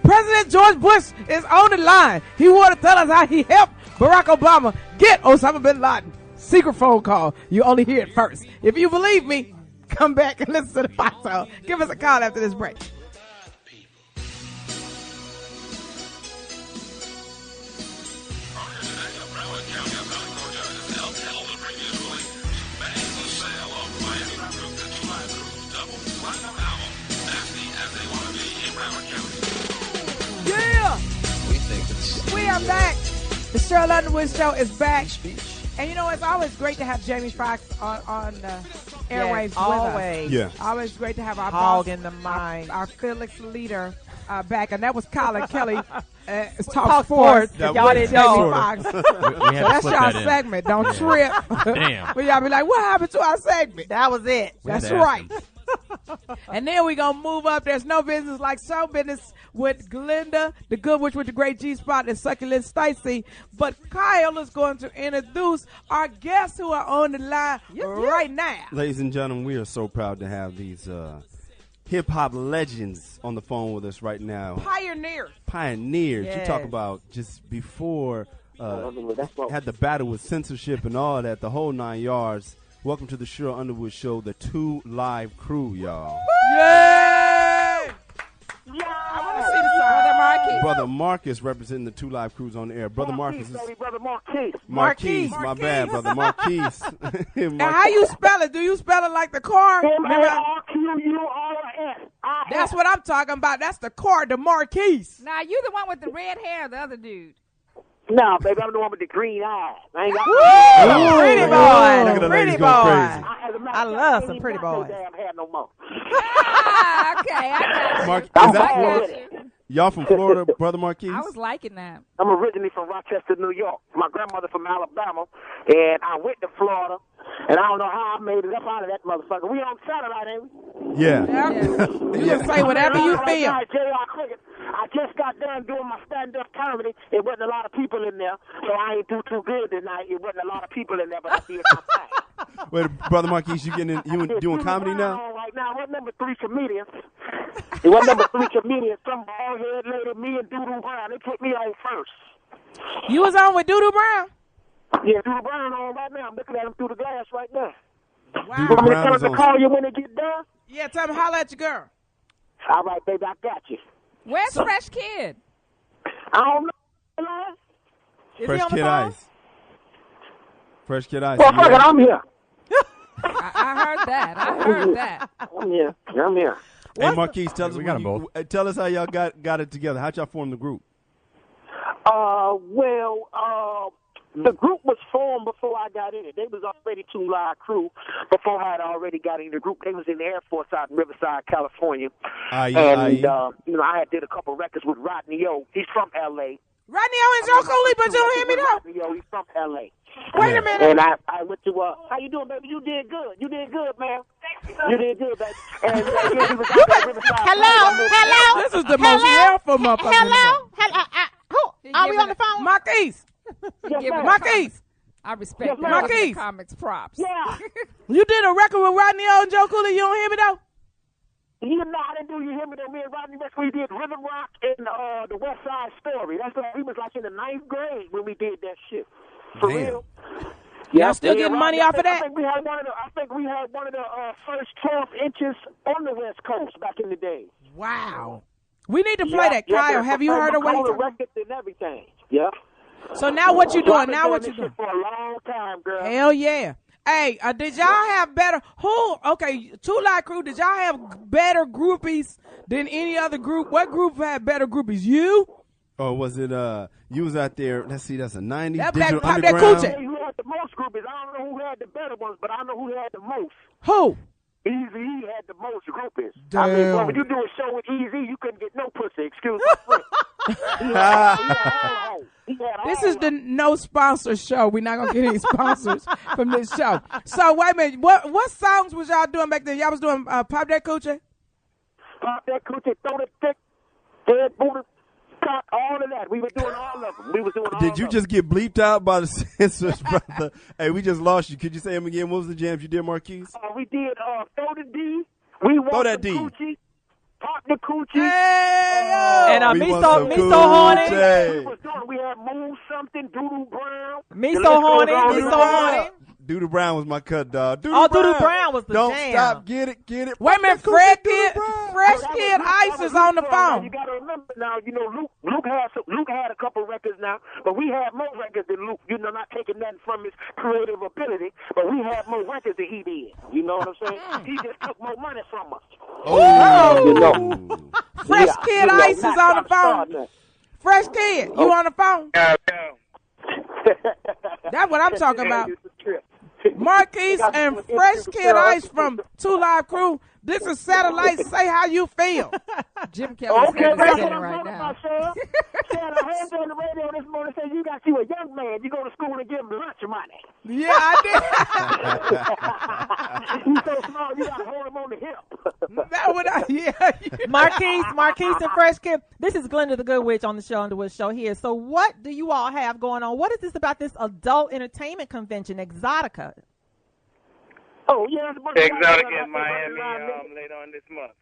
President George Bush is on the line. He want to tell us how he helped Barack Obama get Osama bin Laden. Secret phone call. You only hear it first. If you believe me, come back and listen to the Foxxhole. Give us a call after this break. We are back. The Sheryl Underwood show is back. And you know, it's always great to have Jamie Foxx on the airwaves with always. us. Yeah. Always great to have our Hog boss, in the mind. our fearless leader back. And that was Colin Kelly. Talk Sports. Y'all didn't know. Foxx. We had to That's slip y'all that in. segment. Don't trip. Damn. But y'all be like, what happened to our segment? That was it. We had That's to ask right. him. And then we gonna move up. There's no business like show business with Glinda, the good witch with the great G-spot, and Succulent Stacy. But Kyle is going to introduce our guests who are on the line right now. Ladies and gentlemen, we are so proud to have these hip-hop legends on the phone with us right now. Pioneers. Yes. You talk about just before had the battle with censorship and all that, the whole 9 yards. Welcome to the Sheryl Underwood Show, the 2 Live crew, y'all. Yay! I want to see the Brother Marquis. Brother Marcus representing the 2 Live crews on the air. Brother Marcus is... Brother Marquis. Marquis. My bad, Brother Marquis. And how you spell it? Do you spell it like the car? M-A-R-Q-U-R-S. That's what I'm talking about. That's the car, the Marquis. Now, you the one with the red hair, the other dude. No, baby, I'm the one with the green eyes. I ain't got Pretty Look at boy. the Pretty ladies boy. going crazy. I love some pretty boys. Damn hair no more. Ah, okay, I got you. Mark, I is that got Florida? you. Y'all from Florida, Brother Marquis? I was liking that. I'm originally from Rochester, New York. My grandmother from Alabama, and I went to Florida, and I don't know how I made it up out of that motherfucker. We on satellite, ain't we? Yeah. You can say whatever you feel. Right, J.R. Cricket. I just got done doing my stand-up comedy. It wasn't a lot of people in there, so I ain't do too good tonight. It wasn't a lot of people in there, but I did my thing. Wait, Brother Marquis, you doing comedy now? Right now, what number 3 comedians? It was number 3 comedians. Some bald head lady, me and Doodoo Brown. They put me on first. You was on with Doodoo Brown? Yeah, Doodoo Brown on right now. I'm looking at him through the glass right now. Wow. Doodoo Want me to Brown tell is him to on. call you when they get done? Yeah, tell me, holla at your girl. All right, baby, I got you. Where's Fresh Kid? I don't know. Is Fresh he on the Kid phone? Ice. Fresh Kid Ice. Well, fuck it, I'm here. I heard that. I heard that. I'm here. I'm here. Hey, Marquis, tell us We got 'em both. Tell us how y'all got it together. How'd y'all form the group? The group was formed before I got in it. They was already 2 Live crew before I had already got in the group. They was in the Air Force out in Riverside, California. And, I had did a couple records with Rodney O. He's from L.A. Rodney O and Joe Cooley, but you don't hear me though. Yo, he's from L.A. Wait a minute. And I went to, how you doing, baby? You did good. You did good, man. You did good, baby. And he was out there Riverside. Hello. This is the most helpful motherfucker. Hello. Are we on the phone? Marquis. Yes, ma'am. Marquis. I respect that. Marquis. Giving the comics props. Yeah. You did a record with Rodney O and Joe Cooley. You don't hear me though? You know, I didn't do you hear me though. Me and Rodney, that's we did Rhythm Rock and the West Side Story. That's when we was like in the 9th grade when we did that shit. For Damn. real. Y'all still getting money off of that? I think we had one of the first 12 inches on the West Coast back in the day. Wow. We need to play that. Kyle, have you heard of what he talking? Records and everything. Yeah. So now what you doing? Now what you you doing? For a long time, girl. Hell yeah. Hey, did y'all have better? Okay, Two Live Crew. Did y'all have better groupies than any other group? What group had better groupies? You? Or was it you was out there? Let's see, that's a 90s That Digital pop that Underground. coochie. Who had the most groupies? I don't know who had the better ones, but I know who had the most. Who? Easy, he had the most groupies. Damn. I mean, well, when you do a show with Easy, you couldn't get no pussy. Excuse my French. He had all. This is the no sponsor show. We're not gonna get any sponsors from this show. So wait a minute. What songs was y'all doing back then? Y'all was doing Pop That Coochie? Pop That Coochie, Throw the Thick, Dead Booty, Cock, all of that. We were doing all of them. We was doing all Did you just get bleeped out by the censors, brother? Hey, we just lost you. Could you say them again? What was the jams you did, Marquis? We did Throw the D. We want that the D. Coochie. Pop the Coochie. Hey, And We me want so some horny. coochie. We had Move Something, Doodoo Brown. Me so horny. Me so horny. Doodoo Brown was my cut, dog. Doodoo Brown was the Don't jam. stop, get it. wait a minute. Fresh Kid Ice is on the phone. You got to remember now, you know, Luke had a couple records now, but we had more records than Luke. You know, not taking nothing from his creative ability, but we had more records than he did. You know what I'm saying? He just took more money from us. Oh, You know. Fresh Yeah, Kid you know, Ice is not on the trying to phone. Fresh Kid, you on the phone? That's what I'm talking about. Marquis and Fresh Kid Ice from Two Live Crew. This is Satellite. Say how you feel. Jim Kelly's Okay, head is that's what spinning I'm right talking now. about, Cheryl. Cheryl, I heard you on the radio this morning say you got you a young man. You go to school and give him lunch money. Yeah, I did. He's so small, you got to hold him on the hip. That what I, yeah. Marquis and Fresh Kid. This is Glenda the Good Witch on the Sheryl Underwood Show here. So what do you all have going on? What is this about this adult entertainment convention, Exotica? Oh, yeah. Exotica in Miami later on this month.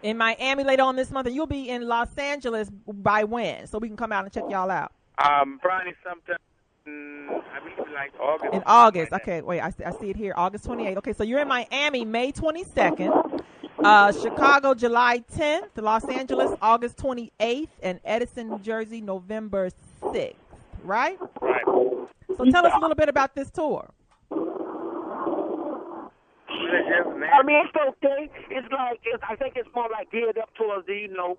In Miami later on this month, and you'll be in Los Angeles by when? So we can come out and check y'all out. Probably sometime, I believe like August. In August. Okay, wait, I see it here. August 28th. Okay, so you're in Miami May 22nd. Chicago, July 10th. Los Angeles, August 28th. And Edison, New Jersey, November 6th. Right? Right. So tell us a little bit about this tour. I mean, it's okay. I think it's more like geared up towards the, you know,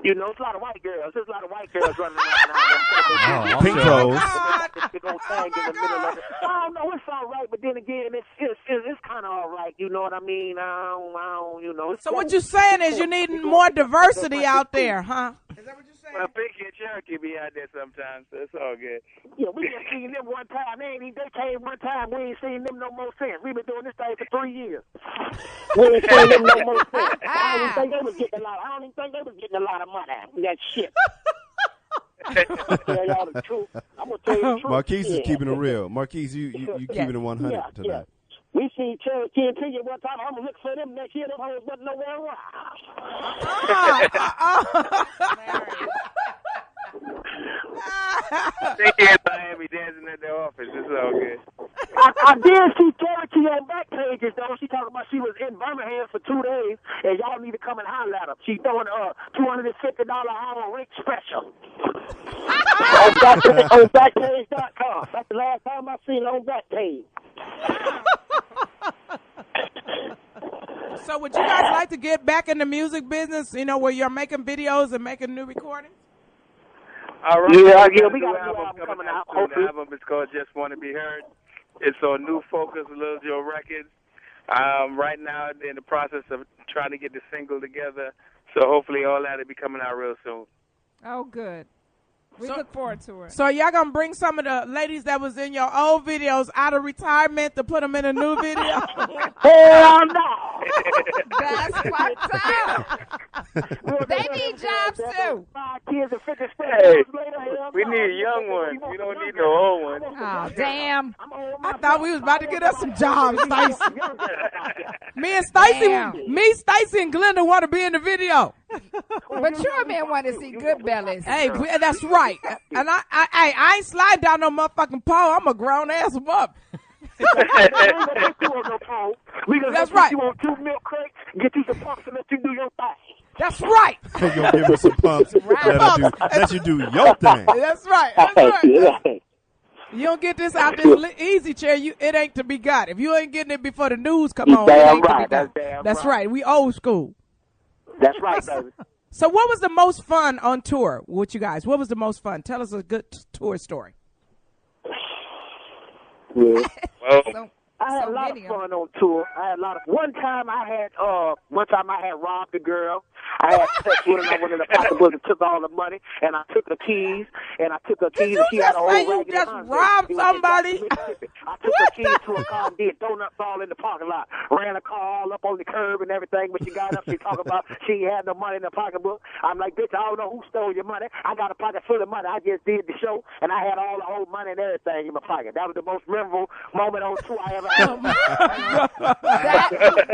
it's a lot of white girls. There's a lot of white girls running around now. Pink toes. Big old thing in the middle of it. I don't know, it's all right, but then again, it's kind of all right. You know what I mean? I don't, you know. So what you're saying is you need more diversity out there, huh? Is that what you're saying? Well, Pinky and Cherokee be out there sometimes, so it's all good. Yeah, we just seen them one time. They came one time. We ain't seen them no more since. We've been doing this thing for 3 years. We ain't seen them no more since. I don't even think they was getting a lot of money. That shit. Tell y'all the truth. I'm gonna tell you the truth. Marquis is keeping it real. Marquis, you keeping it 100 tonight. Yeah. We see Cherokee and Pinky one time. I'm gonna look for them next year. Them hoes wasn't nowhere around. They here in Miami dancing at their office. It's all good. I did see Cherokee on back pages though. She talking about she was in Birmingham for 2 days, and y'all need to come and holler at her. She's throwing $250 hour rate special on Backpage.com. That's the last time I seen her on Backpage. So would you guys like to get back in the music business, you know, where you're making videos and making new recordings? All right. Yeah, new we got a new album coming out. The album is called Just Want to Be Heard. It's on New Focus, Lil Joe Records. Right now, they're in the process of trying to get the single together, so hopefully all that will be coming out real soon. Oh, good. We look forward to it. So y'all gonna bring some of the ladies that was in your old videos out of retirement to put them in a new video? Hell no. That's what's up. They need jobs too. 5 kids and 50 Hey, later. Hell we no. need young ones. We don't need no old ones. Oh, damn. I thought we was about to get us some jobs, Stacey. Me and Stacey, Stacey and Glenda want to be in the video. But your men want to see good bellies. Hey, that's right. And I ain't slide down no motherfucking pole. I'm a grown ass up. That's right. You want 2 milk crates, get you some pumps and let you do your thing. That's right. You're going to give her some pumps. Let you do your thing. That's right. That's right. You don't get this out this easy chair. It ain't to be got. If you ain't getting it before the news come on, it ain't to be got. That's right. We old school. That's right, baby. So what was the most fun on tour with you guys? What was the most fun? Tell us a good tour story. Yeah. Well, I had a lot of fun on tour. One time I had robbed a girl. I had sex with her. I went in the pocketbook and took all the money, and I took her keys, and Did you she had a whole you just robbed somebody? I took her keys to a car and did donuts all in the parking lot. Ran a car all up on the curb and everything, but she got up, she talking about she had no money in the pocketbook. I'm like, bitch, I don't know who stole your money. I got a pocket full of money. I just did the show, and I had all the whole money and everything in my pocket. That was the most memorable moment on tour I ever had.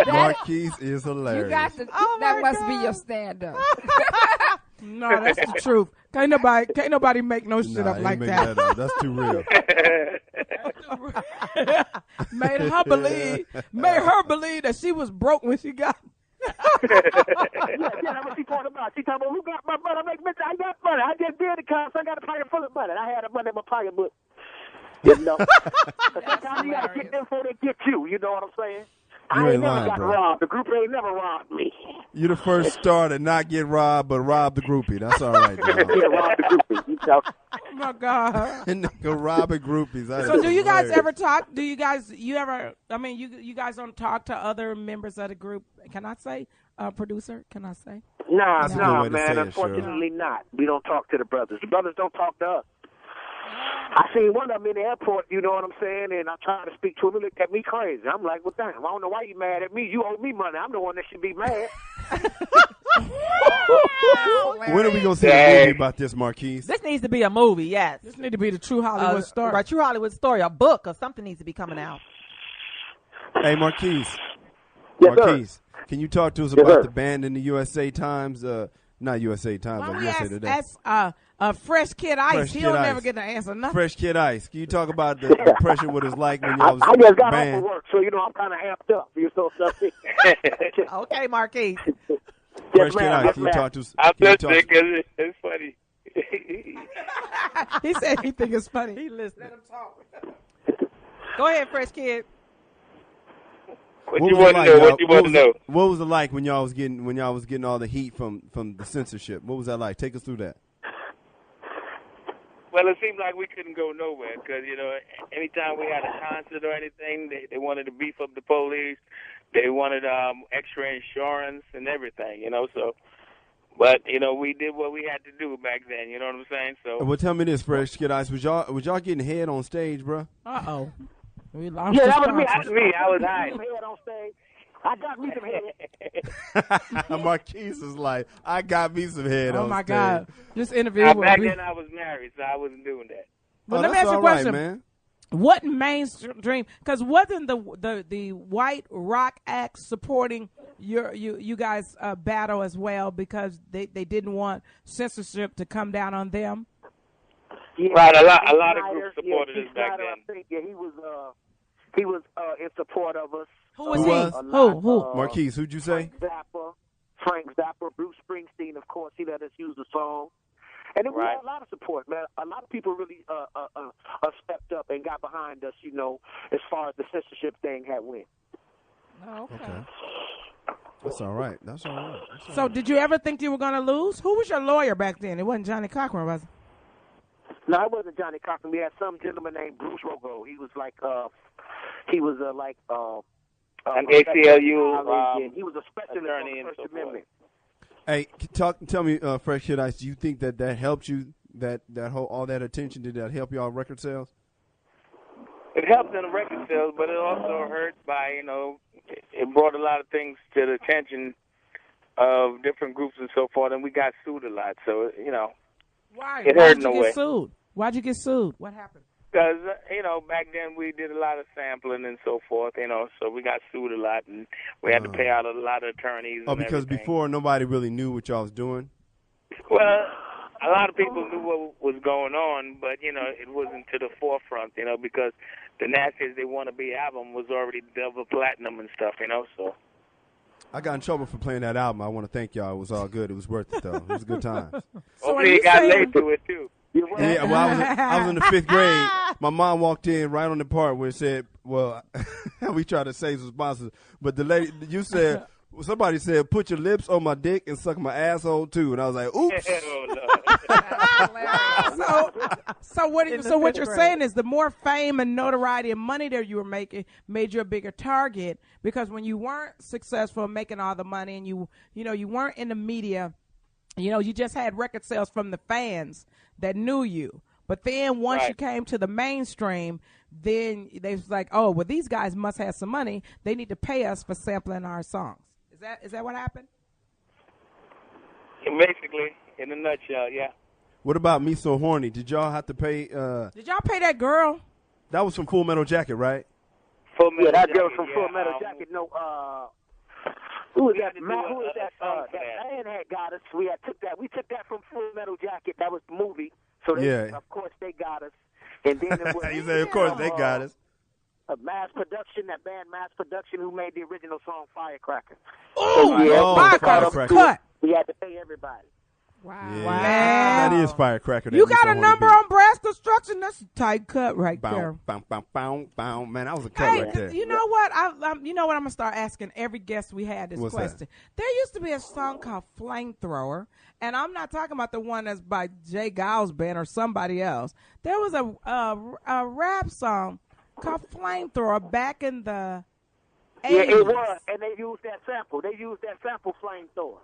Marquis is hilarious. You got to, that must be your stand-up. No, that's the truth. Can't nobody make no shit up like that. That's too real. Made her believe that she was broke when she got. That's what she talking about. She talking about who got my money. I'm like, bitch, I got money. I just did the cops. I got a pocket full of money. I had the money in my pocketbook. You know, sometimes you gotta get them before they get you. You know what I'm saying? I ain't never got robbed. The group ain't never robbed me. You the first star to not get robbed, but rob the groupie. That's all right. Yeah, rob the groupie. You know? Oh my God. Nigga robbing groupies. So do you guys ever talk? You guys don't talk to other members of the group? Can I say, producer? Can I say? Nah, man. Unfortunately, not. We don't talk to the brothers. The brothers don't talk to us. I seen one of them in the airport, you know what I'm saying, and I tried to speak to him. He looked at me crazy. I'm like, well, damn, I don't know why you mad at me. You owe me money. I'm the one that should be mad. When are we going to see a movie about this, Marquis? This needs to be a movie, yes. This needs to be the true Hollywood story. Right, true Hollywood story, a book or something needs to be coming out. Hey, Marquis. Yes, Marquis, sir. Can you talk to us about the band in the USA Times? Not USA Times, Well, but we USA Today. Fresh Kid Ice. Fresh He'll Kid never Ice. get to answer nothing. Fresh Kid Ice. Can you talk about the impression, what it's like when y'all was I just got band? off of work, so, you know, I'm kind of amped up. You know what I'm saying? Okay, Marquis. Fresh Kid Ice. Can you talk to us? I'm listening because it's funny. He said he think it's funny. He listening. Let him talk. Go ahead, Fresh Kid. What you want to know? What was it like when y'all was getting all the heat from the censorship? What was that like? Take us through that. Well, it seemed like we couldn't go nowhere because, you know, anytime we had a concert or anything, they wanted to beef up the police. They wanted extra insurance and everything, you know. So, but, you know, we did what we had to do back then, you know what I'm saying? So. Well, tell me this, Fresh Kid Ice. Was y'all getting head on stage, bro? Uh-oh. We lost Yeah, the that was me. sponsors. I was high. Head on stage. I got me some head. Marquis is like, I got me some head on stage. Oh, my God. This interview Back then I was married, so I wasn't doing that. Well, let me ask you a right, question. man. What mainstream? Because wasn't the white rock acts supporting you guys' battle as well because they didn't want censorship to come down on them? Yeah, right, a lot of groups supported us back then. I think, he was in support of us. Who was he? Who? Marquis, who'd you say? Frank Zappa, Bruce Springsteen, of course, he let us use the song. And then we had a lot of support, man. A lot of people really stepped up and got behind us, you know, as far as the censorship thing had went. Oh, okay. That's all right. So did you ever think you were going to lose? Who was your lawyer back then? It wasn't Johnny Cochran, was it? No, it wasn't Johnny Cochran. We had some gentleman named Bruce Rogo. He was like an ACLU he was a specialist attorney on and so First forth. Amendment. Hey, tell me, Fresh Kid Ice, do you think that helped you that whole all that attention? Did that help y'all record sales? It helped in the record sales, but it also hurt by, it brought a lot of things to the attention of different groups and so forth, and we got sued a lot. So, Why? it Why'd hurt in you a get way. sued? Why'd you get sued? What happened? Because, back then we did a lot of sampling and so forth, so we got sued a lot, and we had to pay out a lot of attorneys. Oh, and because everything. before nobody really knew what y'all was doing? Well, a lot of people knew what was going on, but, it wasn't to the forefront, because the Nastiest They Wanna Be album was already double platinum and stuff, so. I got in trouble for playing that album. I want to thank y'all. It was all good. It was worth it, though. It was a good time. Hopefully you got laid to it, too. Yeah, well, I was in the 5th grade. My mom walked in right on the part where it said, well, we tried to say some sponsors, but the lady, somebody said, put your lips on my dick and suck my asshole, too. And I was like, oops. So what you're saying is the more fame and notoriety and money that you were making made you a bigger target, because when you weren't successful making all the money and you weren't in the media, you just had record sales from the fans that knew you. But then once you came to the mainstream, then they was like, oh, well, these guys must have some money. They need to pay us for sampling our songs. Is that what happened? Basically, in a nutshell, yeah. What about Me So Horny? Did y'all have to pay? Did y'all pay that girl? That was from Full Metal Jacket, right? Full Metal that Jacket, girl from Full Metal Jacket. No, who was that? Who was that? That man had got us. We took that from Full Metal Jacket. That was the movie. So of course they got us. And then it was, you say, of course they got us. A Mass Production, that band Mass Production, who made the original song Firecracker. Firecracker. Cut. We had to pay everybody. Wow. Yeah. Man. That is Firecracker. That You Me got So a Horny number beat. on Brass Construction? That's a tight cut right there. Bow, bow, bow, bow. Man, that was a cut Hey, right there. you know what? You know what? I'm gonna start asking every guest we had this What's question. that? There used to be a song called "Flamethrower," and I'm not talking about the one that's by Jay Giles Band or somebody else. There was a rap song called "Flamethrower" back in the 80s. Yeah, it was, and they used that sample. They used that sample Flamethrower.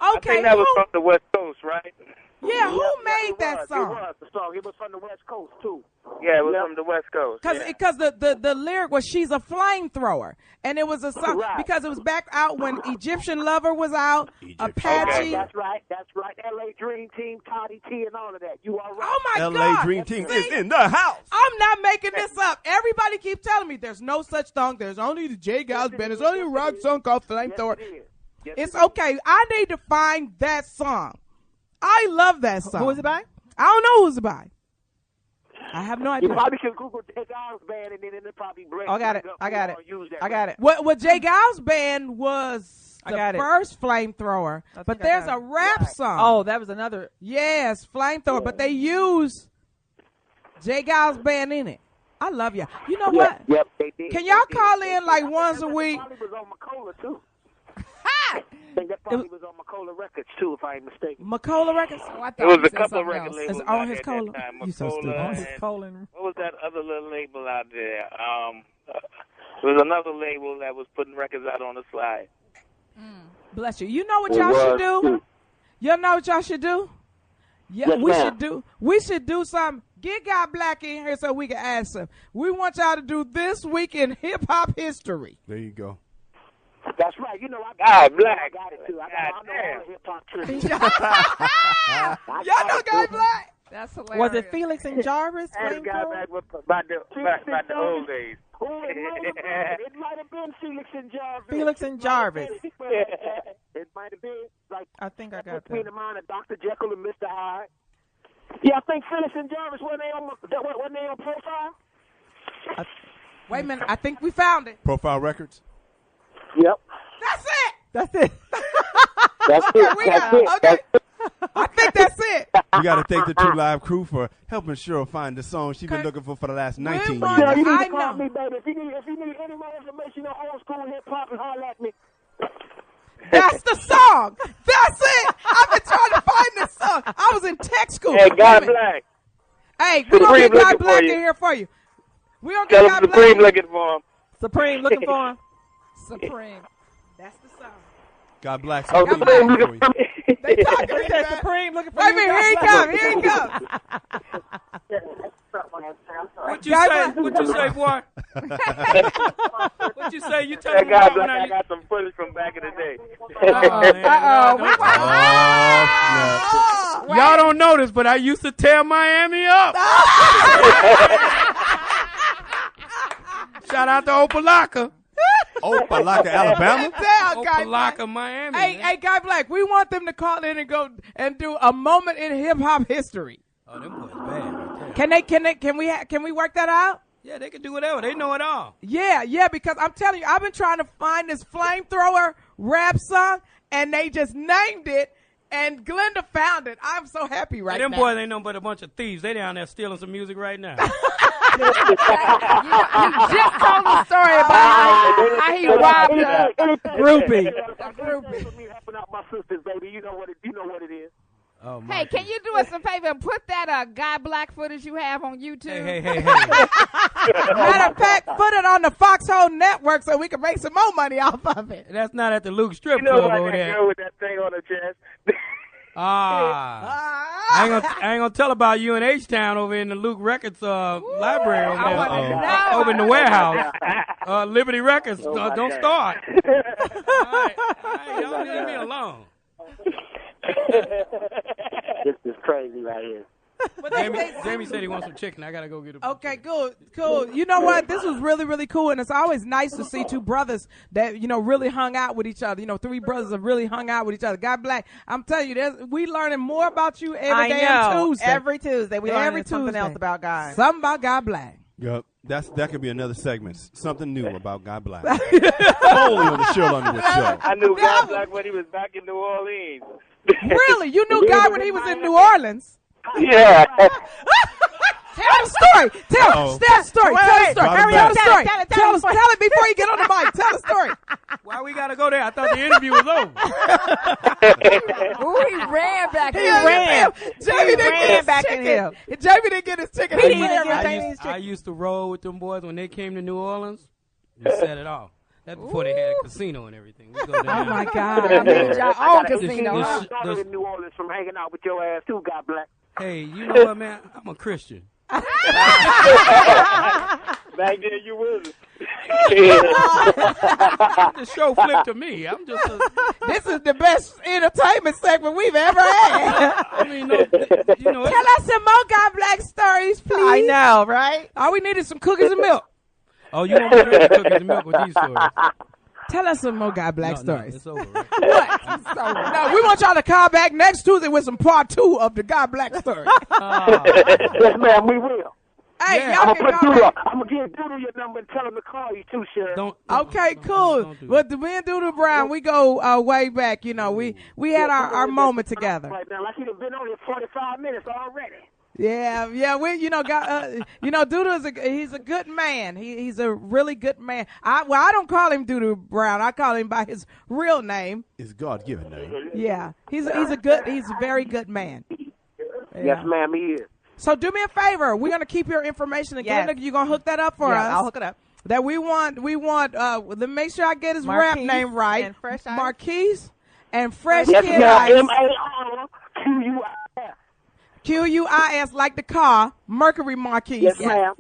I Okay, think that was from the West Coast, right? yeah, who made that song? It was the song. It was from the West Coast too. Yeah, it was from the West Coast. Because the lyric was "She's a flamethrower," and it was a song because it was back out when Egyptian Lover was out, Apache. Okay, that's right. L.A. Dream Team, Toddy T, and all of that. You all right? Oh my L.A. God! Dream Team is in the house. I'm not making this up. Everybody keeps telling me there's no such song. There's only the Jay Giles Band. There's only a rock song called "Flamethrower." Yes, It's okay. I need to find that song. I love that song. Who is it by? I don't know who's it by. I have no idea. You probably can Google Jay Giles Band, and then it'll probably break. I got it. I got it. What Jay Giles Band was the first Flamethrower, but there's a rap song. Oh, that was another. Yes, Flamethrower, but they use Jay Giles Band in it. I love y'all. You know what? Yep, they did. Can y'all call in like once a week? That probably was on Macola too. I think that probably was on Macola Records too, if I ain't mistaken. Macola Records? Oh, I thought It was you a said couple of something record else. labels It's on out his there cola. at that time. You so Macola stupid. On his and- colon. What was that other little label out there? There was another label that was putting records out on the slide. Bless you. You know what y'all should do? You know what y'all should do? Yeah, Yes, we ma'am. should do. We should do something. Get Guy Black in here so we can ask him. We want y'all to do This Week in Hip Hop History. There you go. That's right. You know, I God, Black. I got it too. I know all the hip hop trivia. Y'all know Guy Black? That's hilarious. Was it Felix and Jarvis? Ask the guy Flamethrower? back about the old days. Oh, it might have been Felix and Jarvis. Felix and Jarvis. It might have been like I think I got between that. the mind of Dr. Jekyll and Mr. Hyde. Yeah, I think Felix and Jarvis when they on Profile. Wait a minute. I think we found it. Profile Records. Yep. That's it. That's it. That's Okay, it. we That's got it. okay. That's it. I think that's it. We got to thank the True Live crew for helping Cheryl find the song she's been looking for the last 19 Well, You know, years. you need I to call know. me, baby. If you need any more information on old school hip hop, and holler at me. That's the song. That's it. I've been trying to find this song. I was in tech school. Hey, God Wait a minute. Black. Hey, we're going to Supreme get Guy looking Black for in you. here for you. We're going to Tell get him Guy Supreme Black. looking for him. Supreme looking for him. Supreme. That's the song. God bless Oh, you. Supreme looking for me. They talking. They said Supreme looking for Wait a you. minute, here he come. Here he come. What you say? What you say, boy? What you say? You tell me That about when I I. got some footage from back in the day. Y'all don't know this, but I used to tear Miami up. Shout out to Opalaka. Opalaka, Alabama. Opalaka, Miami. Hey, Guy Black, we want them to call in and go and do a moment in hip hop history. Oh, them boys bad. Can we work that out? Yeah, they can do whatever. They know it all. Yeah, because I'm telling you, I've been trying to find this flamethrower rap song, and they just named it, and Glenda found it. I'm so happy right Them now. boys ain't nothing but a bunch of thieves. They down there stealing some music right now. You just told the story about how he robbed a groupie. Me helping out my sisters, baby. You know what it is. Oh, Hey, can you do us a favor and put that Guy Black footage you have on YouTube? Hey. Matter of fact, put it on the Foxxhole network so we can make some more money off of it. That's not at the Luke Strip You know Club what over that there. girl with that thing on her chest? I ain't gonna tell about you in H-Town over in the Luke Records library over there. Over in the warehouse. Liberty Records. Don't start. All right, y'all leave me alone. This is crazy right here. Jamie said he wants some chicken. I gotta go get it. Okay, cool. You know what? This was really, really cool, and it's always nice to see two brothers that really hung out with each other. Three brothers that really hung out with each other. Guy Black, I'm telling you, we learning more about you every damn Tuesday. Every Tuesday we learn something else about Guy. Something about Guy Black. Yep, that could be another segment. Something new about Guy Black. Only on the Sheryl Underwood show. I knew Guy Black when he was back in New Orleans. Really? You knew Guy when he was in New Orleans? Yeah. Tell the story. Tell the story. Hurry up, tell it before you get on the mic. Tell the story. Why we gotta go there? I thought the interview was over. Ooh, he ran back in. Jamie didn't get his back ticket. in here. Jamie didn't get his ticket. I used to roll with them boys when they came to New Orleans. We set it off. That's before they had a casino and everything. We go down. Oh my God! I mean, y'all own casino. I started in New Orleans from hanging out with your ass too, Guy Black. Hey, you know what, man? I'm a Christian. Back then you wasn't. The show flipped to me. I'm just This is the best entertainment segment we've ever had. I mean, Tell us some more Guy Black stories, please. I know, right? All we need is some cookies and milk. Oh, you want me to drink the cookies and milk with these stories? Tell us some more Guy Black stories. It's over, right? What? No, we want y'all to call back next Tuesday with some part 2 of the Guy Black story. Yes, ma'am, we will. Hey, Yeah. y'all I'm can gonna call put back. I'm gonna give Doodle your number and tell him to call you too, Sheryl. Okay, cool. Don't do But the me and Doodle Brown, we go way back. We had our moment together. Right now, like he'd have been on here 45 minutes already. Yeah. Doodle he's a good man. He's a really good man. I don't call him Doodle Brown. I call him by his real name. It's God-given name. Yeah, he's a very good man. Yes, ma'am, he is. So do me a favor. We're gonna keep your information again. Yes. You gonna hook that up for us? I'll hook it up. That we want. Let me make sure I get his Marquis rap name right. and Fresh Ice. Marquis and Fresh Yes, Kid ma'am, Ice. MARQUIS. QUIS, like the car, Mercury Marquis. Yes, ma'am.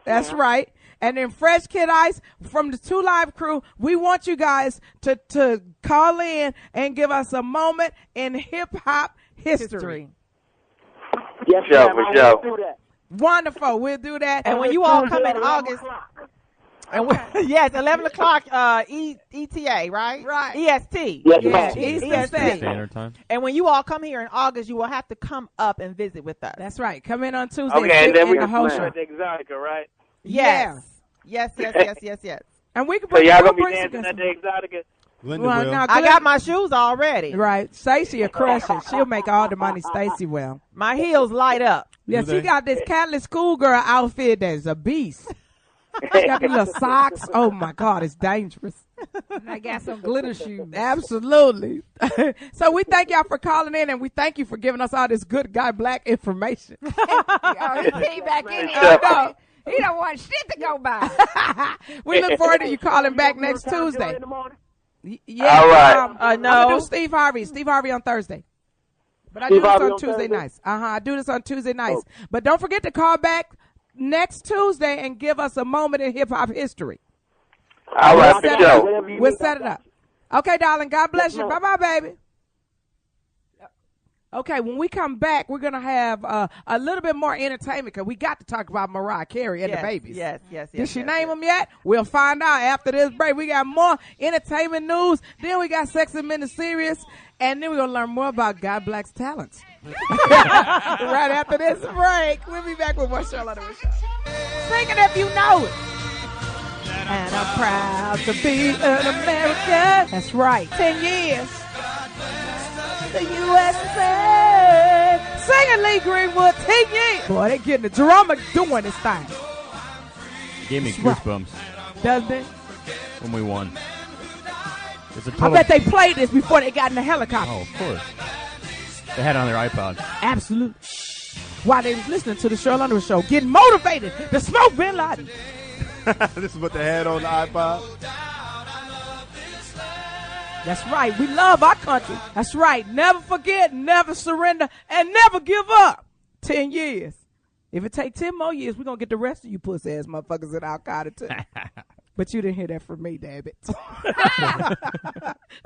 That's right. And then Fresh Kid Ice from the 2 Live crew. We want you guys to call in and give us a moment in hip hop history. Yes, Sure, ma'am. for I sure. will do that. Wonderful. We'll do that. And when you all come in Tuesday at 11 August, o'clock. and yes, 11 o'clock ETA, right? Right. EST. Yes, Yeah, ma'am. Eastern Standard. Standard time. And when you all come here in August, you will have to come up and visit with us. That's right. Come in on Tuesday. Okay, and then we the can whole play show. with Exotica, right? Yes. Yes. And we can So bring y'all we'll gonna be bring dancing some- at the Exotica? Linda Well, will. now, I got my shoes already. Right. Stacy will crush it. She'll make all the money. Stacy will. My heels light up. Yeah, Do she they? got this Catholic schoolgirl outfit that's a beast. She got these little socks. Oh, my God. It's dangerous. I got some glitter shoes. Absolutely. So we thank y'all for calling in, and we thank you for giving us all this good Guy Black information. Oh, he came back in here. No, he don't want shit to go by. We look forward to you calling back next Tuesday. In the morning? Yeah. All right. I'm gonna do Steve Harvey. Steve Harvey on Thursday. But I do this on Tuesday nights. I do this on Tuesday nights. But don't forget to call back next Tuesday and give us a moment in hip hop history. All right, for sure. We'll set it up. Okay, darling. God bless you. Bye, baby. Okay, when we come back, we're gonna have a little bit more entertainment because we got to talk about Mariah Carey and the babies. Yes. Did she name them yet? We'll find out after this break. We got more entertainment news. Then we got Sex and Minute Serious. And then we're going to learn more about God Black's talents. Right after this break. We'll be back with more Sheryl Underwood Show. Sing it if you know it. And I'm proud to be an American. That's right. 10 years. The USA. Sing it, Lee Greenwood. 10 years. Boy, they getting the drummer doing this thing. Gave me goosebumps. Doesn't it? When we won. I bet they played this before they got in the helicopter. Oh, of course. They had it on their iPod. Absolutely. While they was listening to the Sheryl Underwood Show, getting motivated to smoke Bin Laden. This is what they had on the iPod. That's right. We love our country. That's right. Never forget, never surrender, and never give up. 10 years. If it take 10 more years, we're going to get the rest of you pussy-ass motherfuckers in Al-Qaeda, too. But you didn't hear that from me, damn it. The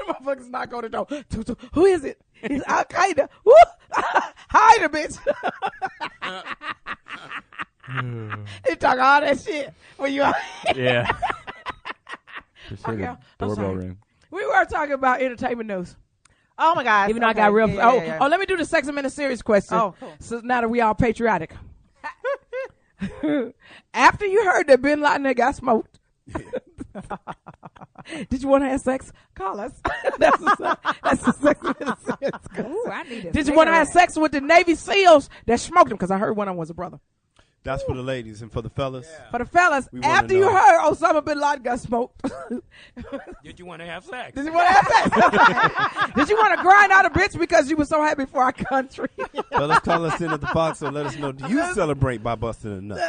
motherfuckers not going to know. Who is it? He's Al-Qaeda. Woo! Hide a bitch. They talk all that shit when you Yeah. Just hear Okay, the doorbell ring. We were talking about entertainment news. Oh, my God. Even though I got real. Oh, let me do the Sex and Minute Series question. Oh, cool. So now that we all patriotic. After you heard that Bin Laden had got smoked, did you want to have sex? Call us. That's the Sex and Minute Series. Ooh, I need a Did you want to have sex with the Navy SEALs that smoked them? Because I heard one of them was a brother. That's for the ladies and for the fellas. Yeah. For the fellas, We wanna after you know. heard Osama Bin Laden got smoked, Did you want to have sex? did you want to have sex? Did you want to grind out a bitch because you were so happy for our country? Fellas, call us in at the Fox and let us know. Do you celebrate by busting a nut?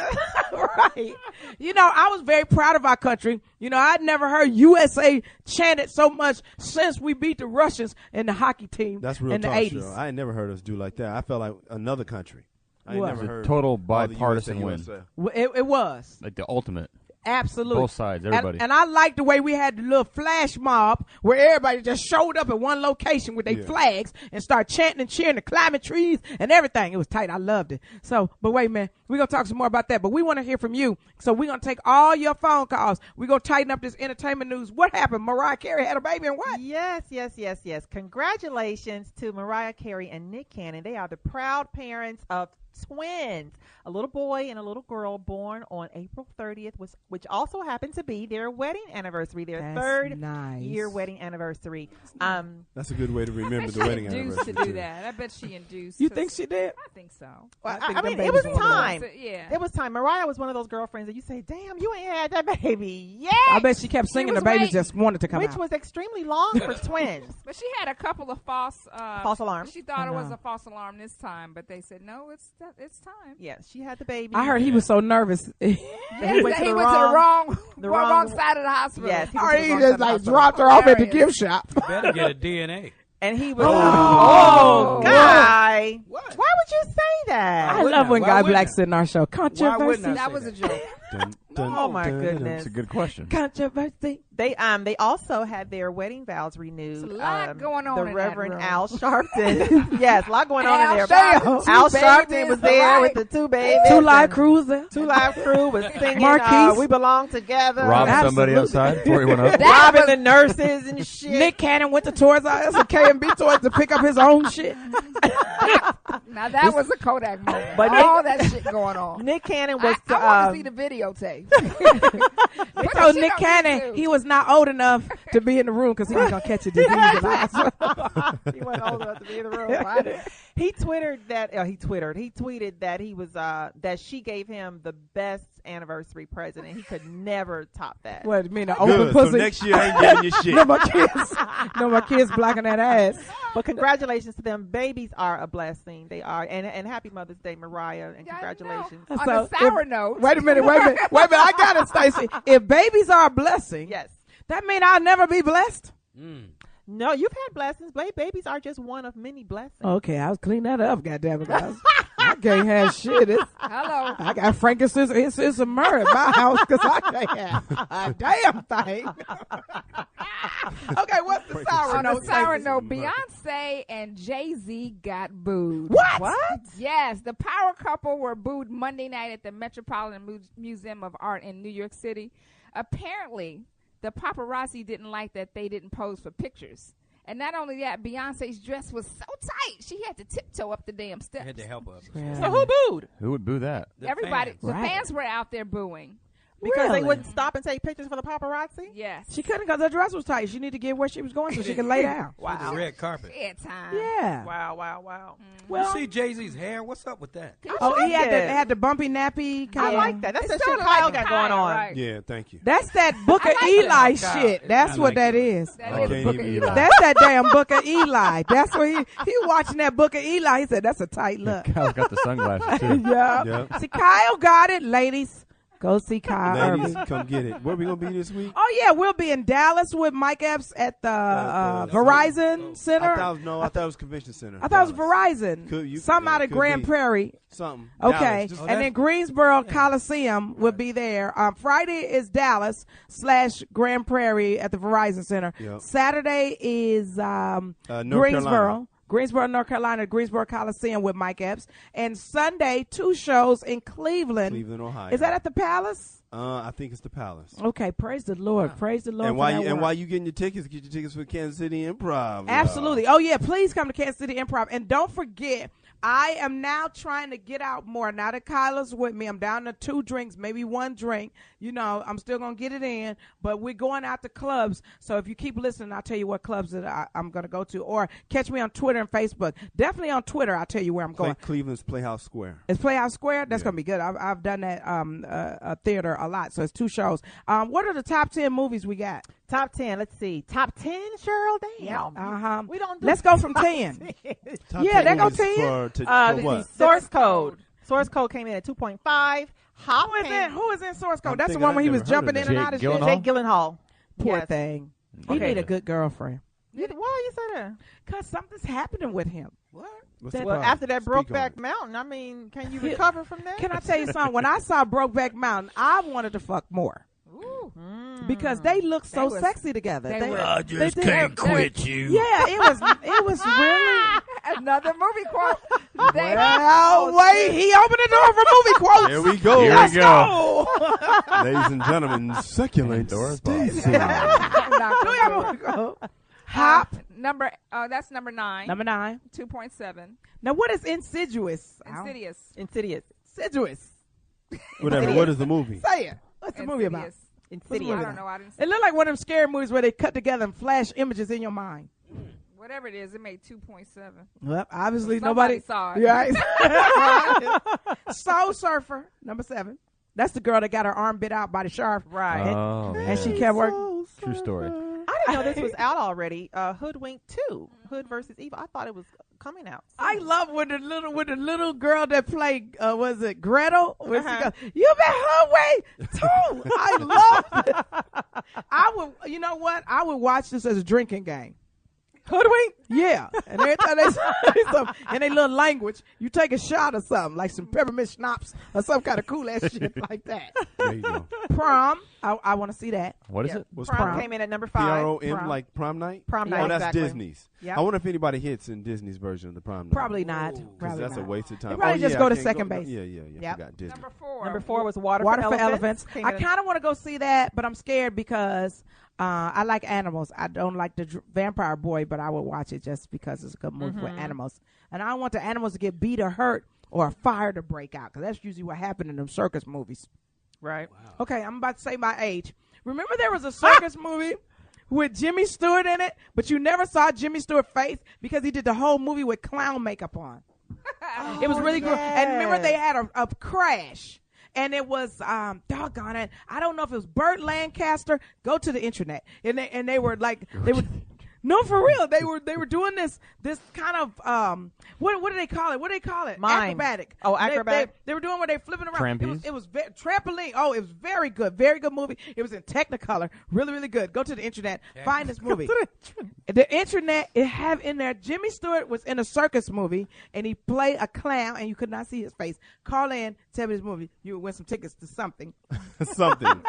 Right. You know, I was very proud of our country. You know, I'd never heard USA chanted so much since we beat the Russians in the hockey team That's real in the talk, 80s. Cheryl. I ain't never heard us do like that. I felt like another country. I ain't What? never It was a heard total all the bipartisan USA. win. It was. Like the ultimate. Absolutely. Both sides, everybody. And I liked the way we had the little flash mob where everybody just showed up at one location with their flags and started chanting and cheering and climbing trees and everything. It was tight. I loved it. So, but wait, man, we're going to talk some more about that. But we want to hear from you. So we're going to take all your phone calls. We're going to tighten up this entertainment news. What happened? Mariah Carey had a baby and what? Yes. Congratulations to Mariah Carey and Nick Cannon. They are the proud parents of twins, a little boy and a little girl born on April 30th, which also happened to be their wedding anniversary, their third year wedding anniversary. That's a good way to remember the She wedding induced anniversary. to do too. that. I bet she induced. You think she did? I think so. Well, I think I them mean, babies it was were one of time. So, yeah. It was time. Mariah was one of those girlfriends that you say, damn, you ain't had that baby yet. I bet she kept singing. was The babies waiting. just wanted to come Which out. was extremely long for twins. But she had a couple of false alarms. She thought I it was know. a false alarm this time, but they said no, it's time. Yeah, she had the baby. I heard he was so nervous. Yes, he went to he the went to the wrong wrong side of the hospital. Yes, he Or went to the he wrong just side of the like hospital. dropped her off at the Hilarious. gift shop. Better get a DNA. And he was Oh, Guy. What? Why would you say that? I love when Why Guy wouldn't Black's in our show. Why Controversy. wouldn't I That say was a that? joke. Dun, dun, Oh, my dun, dun, goodness. That's a good question. Controversy. They also had their wedding vows renewed. There's a lot going on The in that Reverend room. Al Sharpton. Yes, a lot going on in there. Damn. Al Two Sharpton babies, was there right. with the two babies. Two live and crews there. Two Live Crew was singing Marquis. We Belong Together. Rob somebody Absolutely. outside before he went up. Robbing the nurses and shit. Nick Cannon went to Toys R Us and K&B Toys to pick up his own shit. Now that was a Kodak moment. But all that shit going on. Nick Cannon was I want to see the videotape. They told Nick Cannon he was not old enough to be in the room because he was going to catch a disease in the hospital. He wasn't old enough to be in the room. He tweeted that he was that she gave him the best anniversary present and he could never top that. What, you mean an open Good. So pussy? next year I ain't getting your shit. No more kids blocking that ass. But congratulations to them. Babies are a blessing. They are. And happy Mother's Day, Mariah, and Yeah, I congratulations. know. On So, a sour note. Wait a minute. I got it, Stacey. If babies are a blessing, Yes. that mean I'll never be blessed? No, you've had blessings. Babies are just one of many blessings. Okay, I was clean that up, goddamn it, guys. I can't have shit. Hello. I got frankincense. It's a murder at my house because I can't have a damn thing. Okay, what's the sour On note? a sour note, Beyonce and Jay-Z got booed. What? Yes, the power couple were booed Monday night at the Metropolitan Museum of Art in New York City. Apparently, the paparazzi didn't like that they didn't pose for pictures. And not only that, Beyonce's dress was so tight, she had to tiptoe up the damn steps. Had to help her. Yeah. So who booed? Who would boo that? Everybody, the Right. fans were out there booing. Because they Really? wouldn't stop and take pictures for the paparazzi? Yes. She couldn't because her dress was tight. She needed to get where she was going so she could lay down. The red carpet. She had time. Yeah. Wow. Well, You see Jay-Z's hair? What's up with that? oh, he like it. had the bumpy nappy kind I of. like that. That's It's the shit sorta Kyle like got Kyle, going on. right. Yeah, thank you. That's that Booker I like Eli that. shit. That's I what like that it. is. That I is can't Booker even Eli. lie. That's that damn Booker Eli. That's what he watching that Booker Eli. He said that's a tight look. Kyle's got the sunglasses too. Yeah. Yeah. See, Kyle got it, ladies. Go see Kyle Ladies, Irving. come get it. Where we gonna be this week? Oh yeah, we'll be in Dallas with Mike Epps at the Verizon Center. I thought it was Convention Center. I thought it was Dallas. Verizon. Some out of could Grand be. Prairie. Something. Okay, Dallas. Just- and then Greensboro Coliseum will be there. Friday is Dallas / Grand Prairie at the Verizon Center. Yep. Saturday is North Greensboro. Carolina. Greensboro, North Carolina, Greensboro Coliseum with Mike Epps. And Sunday, 2 shows in Cleveland. Cleveland, Ohio. Is that at the Palace? I think it's the Palace. Okay, praise the Lord. Praise the Lord. And for while that you and work. while you getting your tickets, get your tickets for Kansas City Improv. Absolutely. Oh, yeah. Please come to Kansas City Improv. And don't forget, I am now trying to get out more. Now that Kyla's with me, I'm down to 2 drinks, maybe 1 drink. You know, I'm still going to get it in. But we're going out to clubs. So if you keep listening, I'll tell you what clubs that I'm going to go to. Or catch me on Twitter and Facebook. Definitely on Twitter, I'll tell you where I'm going. Cleveland's Playhouse Square. It's Playhouse Square? That's Yeah. going to be good. I've done that theater a lot. So it's 2 shows. What are the top 10 movies we got? Top 10. Let's see. Top 10, Cheryl? Damn. Uh-huh. We don't do Let's go from 10. Top Yeah, 10 there go movies 10. For Let's what? see. Source Code. Source Code came in at 2.5. Hop Who is came- Who is in Source Code? I'm That's the thinking one where I've he was never jumping heard in of and that. out of Jake shit. Gyllenhaal? Jake Gyllenhaal. Poor Yes. thing. He Okay. need a good girlfriend. Why you say that? Because something's happening with him. What's the Well, problem? After that Speak on Brokeback it. Mountain, I mean, can you recover from that? Can I tell you something? When I saw Brokeback Mountain, I wanted to fuck more. Because they look so They was- sexy together. they were- I just can't quit you. Yeah, it was really. Another movie quote. They- Well, wait, he opened the door for movie quotes. Here we go. Here we Let's go. go. Ladies and gentlemen, succulent Doors Stacy. Knock Do on you have the a door. movie quote? Hop. That's number 9. Number 9. 2.7. Now, what is insidious? Insidious. Insidious. Insidious. Whatever. What is the movie? Say it. What's the movie about? Insidious. What's the Insidious. movie I about? don't know. I didn't see It looked like one of them scary movies where they cut together and flash images in your mind. whatever it is. It made 2.7. Well, obviously Somebody nobody saw it. Yeah. Soul Surfer, number 7. That's the girl that got her arm bit out by the shark. Right. Oh, And she kept working. true story. I didn't know this was out already. Hoodwink 2, Hood versus Evil. I thought it was coming out. I love when the little girl that played was it Gretel? When she Uh-huh. goes, "You been Hoodwink too." I love it. I would, you know what? I would watch this as a drinking game. Hoodwink? Yeah. And every time they say something in their little language, you take a shot or something, like some peppermint schnapps or some kind of cool ass shit like that. There you go. Prom. I want to see that. What is it? What's Prom Prom? came in at number 5. PROM, Prom. like prom night? Prom Oh, night, that's exactly. Disney's. Yep. I wonder if anybody hits in Disney's version of the prom night. Probably not. 'Cause Probably that's not. a waste of time. You probably just yeah, go I to can't second base. Yeah. Yep. Forgot Disney. Number 4. Number 4 was Water Water for Elephants. I kind of want to go see that, but I'm scared because I like animals. I don't like the Vampire Boy, but I would watch it just because it's a good movie with animals. And I don't want the animals to get beat or hurt or a fire to break out, because that's usually what happened in them circus movies. Right. Okay, I'm about to say my age. Remember there was a circus movie with Jimmy Stewart in it, but you never saw Jimmy Stewart's face because he did the whole movie with clown makeup on. It was really good. And remember they had a crash. And it was, doggone it, I don't know if it was Burt Lancaster. Go to the internet. And they were like, No, for real. They were doing this kind of what do they call it? What do they call it? Mime. Acrobatic. Oh, acrobatic. They were doing where they flipping around. Trapeze? It was trampoline. Oh, it was very good. Very good movie. It was in Technicolor. Really, really good. Go to the internet. Find this movie. The internet, it have in there, Jimmy Stewart was in a circus movie, and he played a clown, and you could not see his face. Call in, tell me this movie. You would win some tickets to something. Something.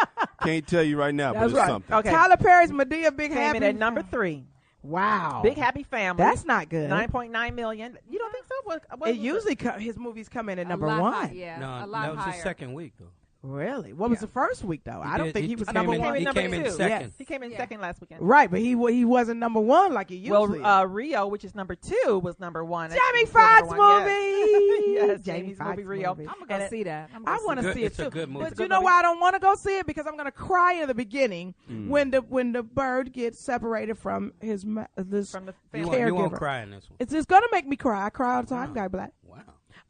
Can't tell you right now, but That's it's right. something. Okay. Tyler Perry's Medea Big Came Happy. in at number 3. Wow. Big Happy Family. That's not good. 9.9 million. You don't think so? What It usually his movies come in at number a lot 1. high, yeah, No, a lot that was higher. his second week though. Really? What was the first week though? I don't think he was came number in, 1. He number came in 2. second. Yes. He came in second last weekend. Right, but he wasn't number 1 like he usually. Well, Rio, which is number 2, was number 1. Jamie Foxx movie. Yes, Jamie Jamie's Foxx movie Rio. movie. I'm gonna go see that. I want to Good- see it it's a too. good movie. But It's a you good know movie. why I don't want to go see it? Because I'm going to cry in the beginning when the bird gets separated from his From the You family. won't, you won't caregiver. cry in this one. It's going to make me cry. I cry all the time, Guy Black. Wow.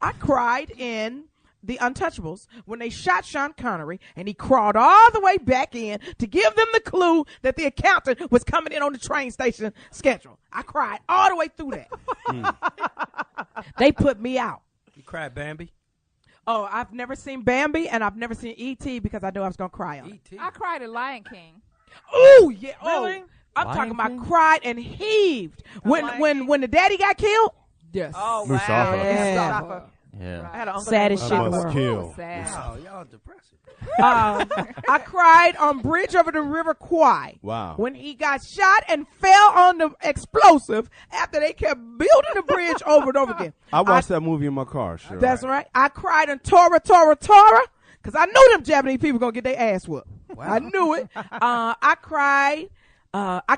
I cried in The Untouchables when they shot Sean Connery and he crawled all the way back in to give them the clue that the accountant was coming in on the train station schedule. I cried all the way through that. They put me out. You cried, Bambi? Oh, I've never seen Bambi and I've never seen E.T. because I knew I was going to cry on it. E.T. I cried at Lion King. Oh, yeah. Really? Oh, I'm Lion talking about King? cried and heaved. When the daddy got killed? Yes. Oh, wow. Mustafa. Yeah. Mustafa. Yeah. I had an uncle Saddest named shit in the Mustafa. world. Kill. Sad. Oh, y'all depressing. I cried on Bridge Over the River Kwai. Wow. When he got shot and fell on the explosive after they kept building the bridge over and over again. I watched that movie in my car, sure. That's right. I cried on Tora, because I knew them Japanese people going to get their ass whooped. Wow. I knew it. I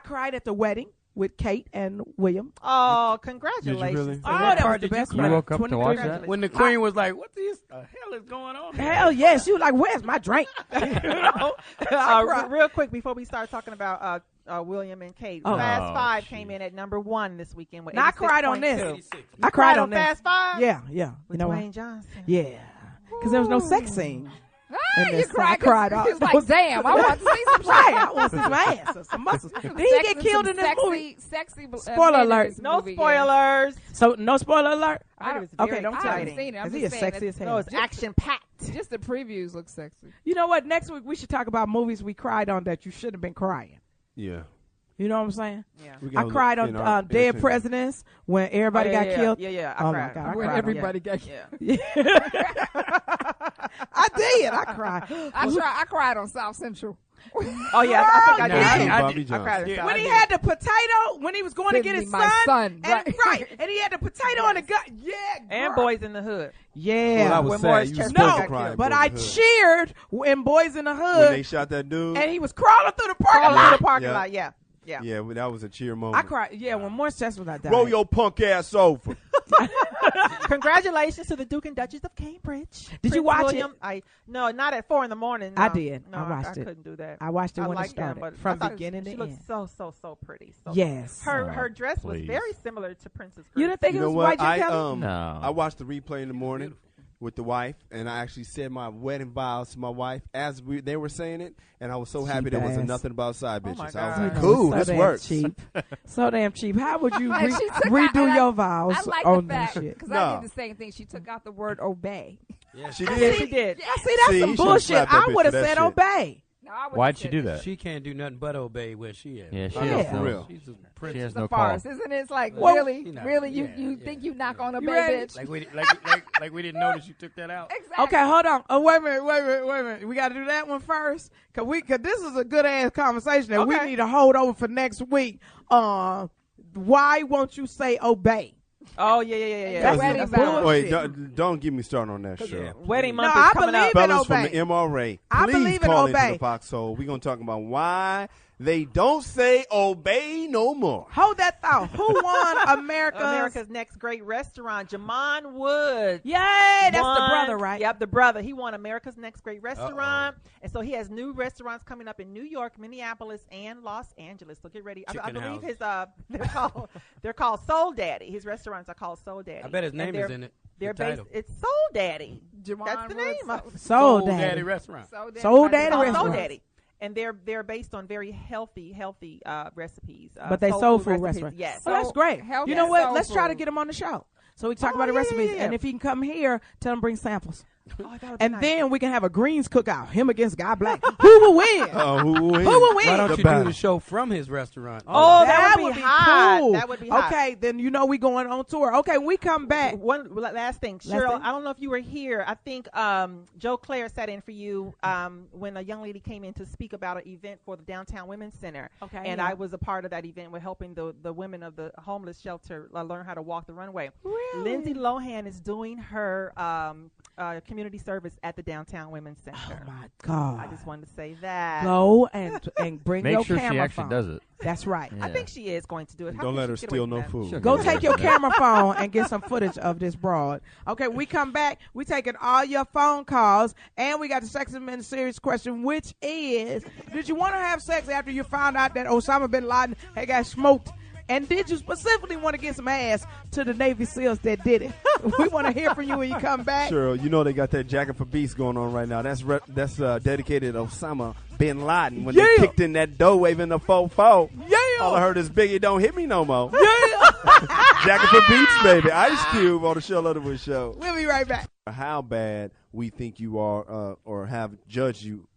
cried at the wedding with Kate and William. Oh, congratulations. Did you really? Oh, that was part the did you best cry? one. You woke up to 23 watch that? When the queen was like, "What the hell is going on?" Hell yes. She was like, where's my drink? You know? I cried. Real quick before we start talking about William and Kate, Oh. Fast Oh, 5 shit. came in at number 1 this weekend with Now, I cried on 86.2. this. You I cried on this. Fast 5? Yeah. You With know Dwayne what? Johnson. Yeah. Because there was no sex scene. Ah, this, you cried. I cried all- He was like, "Damn, I want to see some shit." Right. I want to see some ass or some muscles. Did he get killed in this movie? Sexy. Spoiler men in alert. this No movie, yeah. spoilers. So, no spoiler alert? I heard it was Okay, very don't I tell haven't me. seen it. I'm Because he just is saying sexy as hell. No, it's action packed. Just the previews look sexy. You know what? Next week we should talk about movies we cried on that you should have been crying. Yeah. You know what I'm saying? Yeah. We I gotta cried look on in our Dead entertainment. Presidents when everybody got killed. Yeah. Oh, I my cried. God. I When cried. everybody got Yeah. I did. I cried. I cried on South Central. Oh, yeah. I think I Nah, did. I Bobby I cried Johnson. at When he South. had the potato, when he was going to Send get me his my son, and, right. and he had the potato on the gun. Yeah, And girl. Boys in the Hood. Yeah. Well, I was When sad. Morris You was Chestnut supposed no, to cry. in but Boys I in the Hood. cheered in Boys in the When Hood, they shot that dude. and he was crawling through the parking All lot. through the parking Yeah. lot. Yeah. Yeah. Yeah, well, that was a cheer moment. I cried. Yeah, when Morris Chestnut died. Roll your punk ass over. Congratulations to the Duke and Duchess of Cambridge. Did you Prince watch William. No, not at 4 a.m. No. I did. No, I watched I it. couldn't do that. I watched it when it liked them, started, but from I thought beginning she to looked end. so pretty. So Yes. her dress was please. very similar to Princess Grace. You didn't think You it know was what? white Jim Kelly? No. I watched the replay in the morning with the wife, and I actually said my wedding vows to my wife as they were saying it, and I was so happy there wasn't ass. nothing about side Oh, bitches. my I was God. like, Oh, cool, so this damn works. Cheap. So damn cheap. How would you Like, she took out- redo and your I vows like on the that fact shit? because No. I did the same thing. She took out the word obey. Yeah, She Yeah, did. she did. I see that's See, some you should've bullshit. slapped that I bitch would have for that said shit. obey. No, I would've Why'd she said do that. that? She can't do nothing but obey where she at. Yeah, she I has know, no. for real. She's a She princess. has It's a no call. farce, isn't it? It's like Well, really, you know, really, yeah, you yeah. think you knock on a You bay, ready? bitch? Like we didn't notice you took that out. Exactly. Okay, hold on. Oh, wait a minute. We got to do that one first. Cause this is a good ass conversation that we Okay. need to hold over for next week. Why won't you say obey? Oh, yeah. That's wedding that's vows. Wait, bullshit. don't get me started on that show. Wedding No, month I is coming believe up. it. Fellas from obey. the MRA, I please believe in call obey. into the Foxxhole. We're going to talk about why they don't say obey no more. Hold that thought. Who won America's Next Great Restaurant. Jamon Woods. Yay, that's the won- brother, right? Yep, the brother. He won America's Next Great Restaurant. And so he has new restaurants coming up in New York, Minneapolis, and Los Angeles. So get ready. I Chicken believe houses. his they're called Soul Daddy. His restaurants are called Soul Daddy. I bet his And name they're- is in it. They're The based. title. It's Soul Daddy. Jamon That's the Woods, name of Soul Daddy Daddy. restaurant. So Soul right. Daddy called Soul restaurant. Daddy. and they're based on very healthy recipes. But they soul food recipes. restaurant. Yes. Well, that's great. healthy You know what? soul Let's try to food. get him on the show. So we talk about the recipes, and if he can come here, tell him bring samples. And then we can have a greens cookout. Him against Guy Black. Who will win? Who will win? Who will win? Why don't The you battle. do the show from his restaurant? Oh, that would would be be hot. cool. That would be hot. Okay, then you know we going on tour. Okay, we come back. One last thing, Last Cheryl. thing? I don't know if you were here. I think Joe Claire sat in for you when a young lady came in to speak about an event for the Downtown Women's Center. Okay, and yeah. I was a part of that event. We're helping the women of the homeless shelter learn how to walk the runway. Really? Lindsay Lohan is doing her community service at the Downtown Women's Center. Oh my God! I just wanted to say that. Go and bring Make your sure camera she actually phone. does it. That's right. I think she is going to do it. How Don't can let she her get steal away no from that? food. Go take your camera phone and get some footage of this broad. Okay, we come back. We taking all your phone calls, and we got the Sex and Men series question, which is: did you want to have sex after you found out that Osama bin Laden had got smoked? And did you specifically want to get some ass to the Navy SEALs that did it? We want to hear from you when you come back. Sure, you know they got that Jacket for Beast going on right now. That's dedicated to Osama bin Laden when they kicked in that door waving the 4-4. Yeah. All I heard is Biggie, don't hit me no more. Yeah. Jacket for Beats, baby. Ice Cube on the Sheryl Underwood Show. We'll be right back. How bad we think you are or have judged you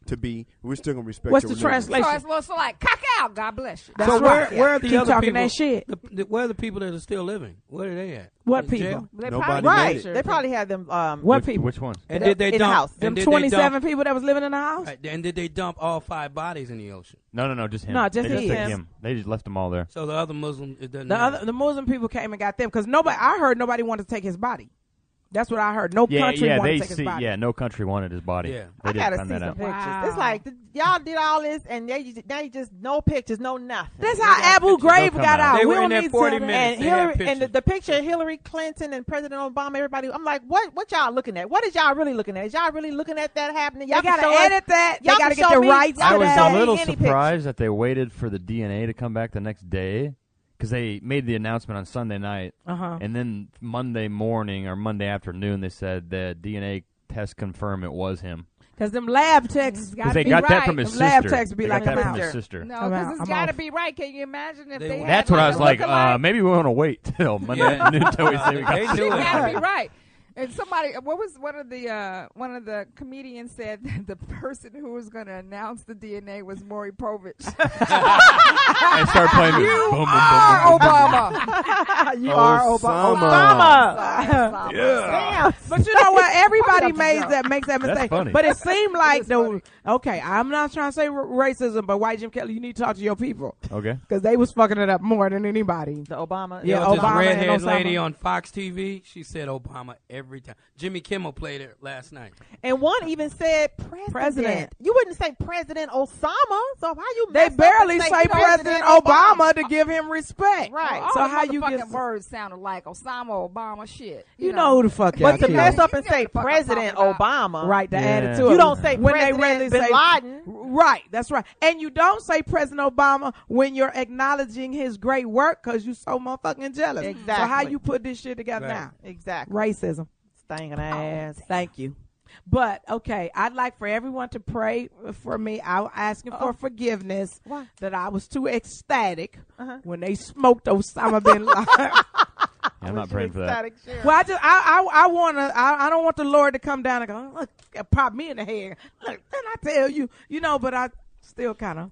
to be, we're still going to respect What's your the religion. translation? So it's like, cock out, God bless you. That's So right. where are the Keep other talking people? that shit. Where are the people that are still living? Where are they at? What In people? jail? They Nobody probably made Right. it. They probably had them. What Which, people? Which one? And did they in the dump? house. Them and did they 27 dump- people that was living in the house? Right, and did they dump all 5 bodies in the ocean? No, just him. No, just they him. took him. They just left them all there. So the other Muslims, it doesn't matter. The Muslim people came and got them because I heard nobody wanted to take his body. That's what I heard. No country wanted to take his body. Yeah, no country wanted his body. Yeah. They I didn't gotta find see that some out. pictures. Wow. It's like y'all did all this, and now you just no pictures, no nothing. That's how Abu Ghraib come got out. out. They We were don't in there need 40 to- minutes. And They had Hillary and pictures. the picture of Hillary Clinton and President Obama, everybody. I'm like, what y'all looking at? What is y'all really looking at? Is y'all really looking at that happening? Y'all They got to can show us- edit that. They y'all got to can get show the me- rights y'all I to was can that. show a me little any surprised that they waited for the DNA to come back the next day because they made the announcement on Sunday night. Uh-huh. And then Monday morning or Monday afternoon, they said the DNA test confirmed it was him. Because them lab techs It's Because gotta they be got that right. from his Them lab sister. techs be They like got that I'm from his out. sister. No, I'm because out. it's I'm got to off. be right. Can you imagine if They they were- had That's what I like was a like. lookalike? Maybe we want to wait till Monday Yeah. afternoon until we see we They got do It it. gotta be right. And somebody, what was one of the comedians said that the person who was going to announce the DNA was Maury Povich. and start playing this. You Boom, boom, boom, are boom, boom, boom. Obama. You are Osama. Obama. Yeah. But you know what? Everybody Fuck makes up, that That's funny. But it seemed like is funny. okay, I'm not trying to say racism, but white Jim Kelly, you need to talk to your people Okay. because they was fucking it up more than anybody. The Obama. Yeah, There was this Obama and redhead Osama. lady on Fox TV. She said Obama every time. Jimmy Kimmel played it last night. And one even said president. You wouldn't say President Osama. So how you? They mess up barely and say President Obama to give him respect. Right. All So the how you motherfucking get? words sounded like Osama, Obama, shit. You know who the fuck y'all But to kidding. mess up and You know say what the fuck I'm President talking about. Obama, Right, to add it Yeah. to it. You don't say when President they really Bin say Laden. Right, that's right. And you don't say President Obama when you're acknowledging his great work because you so motherfucking jealous. Exactly. So how you put this shit together Right. now? Exactly. Racism. Stinking ass. Thank you. But okay, I'd like for everyone to pray for me. I'm asking for forgiveness Why? that I was too ecstatic Uh-huh. when they smoked Osama bin Laden. Yeah, I'm not praying for that. Well, I don't want the Lord to come down and go, look, pop me in the head. Look, didn't I tell you? You know, but I still kind of,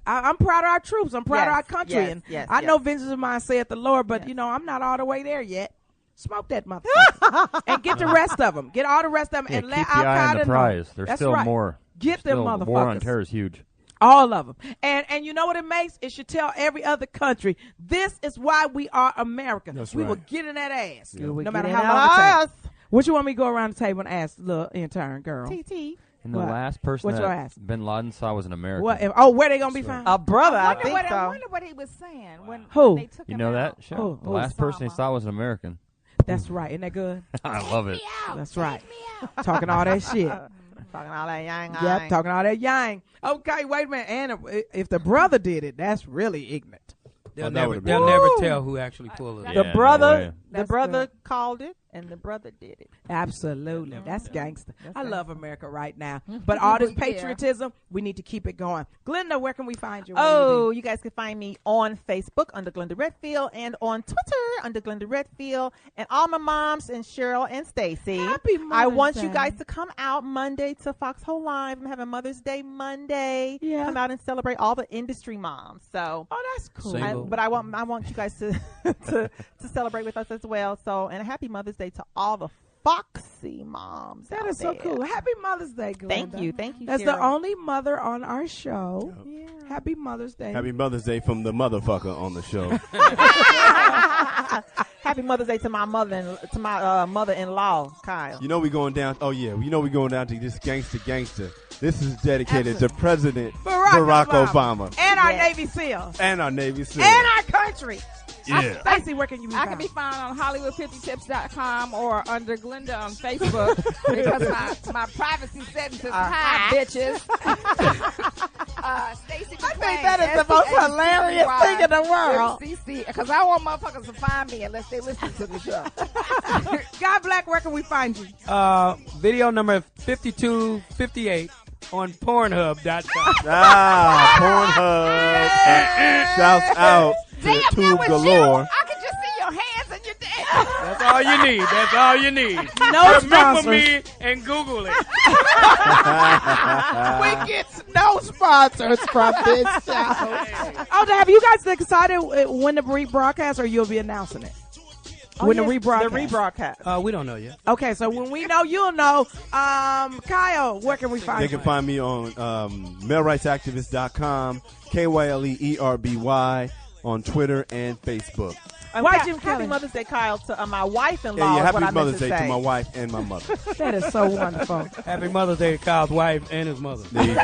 I'm proud of our troops. I'm proud of our country. yes, and yes, I know yes. vengeance of mine, saith the Lord, but Yes. you know, I'm not all the way there yet. Smoke that motherfucker. And get the rest of them. Get all the rest of them Yeah, and let keep the eye on Al-Qaeda the know. prize. There's That's still right. more. Get them Still, motherfuckers. war on terror is huge. All of them. And you know what it makes? It should tell every other country, this is why we are America. That's we right. will get in that ass. Yeah. No Get matter in how that long it takes. ass. What you want me to go around the table and ask the little intern girl? TT. And the What? last person What you that ask? Bin Laden saw was an American. What? Where they gonna be found? A brother, I I think wonder so. what he was saying when Who? they took You him know out. that? Sure. Who? The last person he Osama. saw was an American. That's right. Isn't that good? I love it. That's right. Talking all that shit. Talking all that yang. Yep, talking all that yang. Okay, wait a minute. And if the brother did it, that's really ignorant. They'll that never, would've they'll been- never Woo! tell who actually pulled it. Yeah, The no brother, way. the That's brother good. called it, and the brother did it. Absolutely. That's gangster. That's I love gangster. America right now. But all this Yeah. patriotism, we need to keep it going. Glenda, where can we find you? Oh, you guys can find me on Facebook under Glenda Redfield and on Twitter under Glenda Redfield, and all my moms and Cheryl and Stacy. Happy I Mother's want you Day. guys to come out Monday to Foxxhole Live. I'm having Mother's Day Monday. Yeah. Come out and celebrate all the industry moms. So, Oh, that's cool. Single. but I want you guys to to celebrate with us as well. So, and a happy Mother's Day to all the Foxy moms. That out is so there. cool. Happy Mother's Day, Glenda. Thank you. That's the Cheryl. only mother on our show. Yeah. Happy Mother's Day. Happy Mother's Day from the motherfucker on the show. Happy Mother's Day to my mother-in-law, Kyle. You know we going down. Oh yeah, you know we going down to this gangster. This is dedicated to President Barack Obama And our Yes. Navy SEALs. and our Navy SEALs. And our country. Yeah. Stacey, where can you be I found? can be found on Hollywood50tips.com or under Glenda on Facebook because my privacy settings is high, bitches. Stacey I think that is the most hilarious thing in the world. Because I want motherfuckers to find me unless they listen to the show. God Black, where can we find you? Video number 5258 on Pornhub.com. Pornhub. Shouts out to Damn, that Tube was Galore. you. I could just see your hands and your dance. That's all you need. That's all you need. No Remember sponsors. me and Google it. We get no sponsors from this show. Oh, have you guys decided when to rebroadcast, or you'll be announcing it? When yes, the rebroadcast? The rebroadcast. We don't know yet. Okay, so when we know, you'll know. Kyle, where can we find They you? can find me on mailrightsactivist.com, KYLEERBY on Twitter and Facebook. Why Jim Happy Kelly? Mother's Day, Kyle, to my wife-in-law. Yeah, is what happy I meant Mother's Day say. to my wife and my mother. That is so wonderful. Happy Mother's Day to Kyle's wife and his mother. There you go.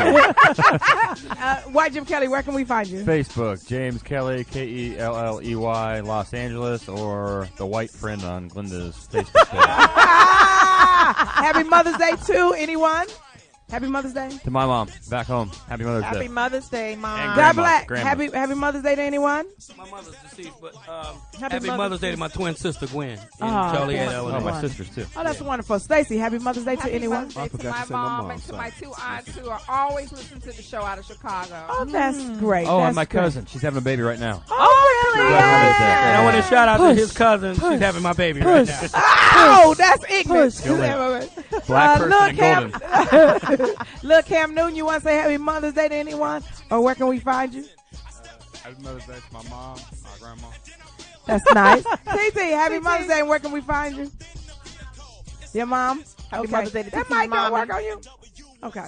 Why Jim Kelly, where can we find you? Facebook, James Kelly, KELLEY, Los Angeles, or The White Friend on Glenda's Facebook page. Happy Mother's Day to anyone? Happy Mother's Day. To my mom, back home. Happy Mother's Happy Day. Mother's Day, Mom. And God Grandma, Black. Grandma. Happy Mother's Day to anyone? My mother's deceased, but Happy Mother's Day to my twin sister Gwen in Oh, Joliet, that's Oh, Illinois. my sisters, too. Oh, that's wonderful. Stacey, happy Mother's Day to Happy anyone? Mother's Day I to forgot my to say my mom mom, and to sorry. my two aunts who are always listening to the show out of Chicago. Oh, that's great. Oh, that's and my great. cousin. She's having a baby right now. Oh, really? Congratulations. And I want to shout out to Push. his cousin. Push. She's having my baby right now. Oh, that's ignorant. Go ahead. Black person look, and golden. Look, Cam Newton, you want to say happy Mother's Day to anyone? Or where can we find you? Happy Mother's Day to my mom, my grandma. That's nice. TT, happy Mother's Day, and where can we find you? Your mom? Happy Okay. Mother's Day to That TT might not Mama. work on you. Okay.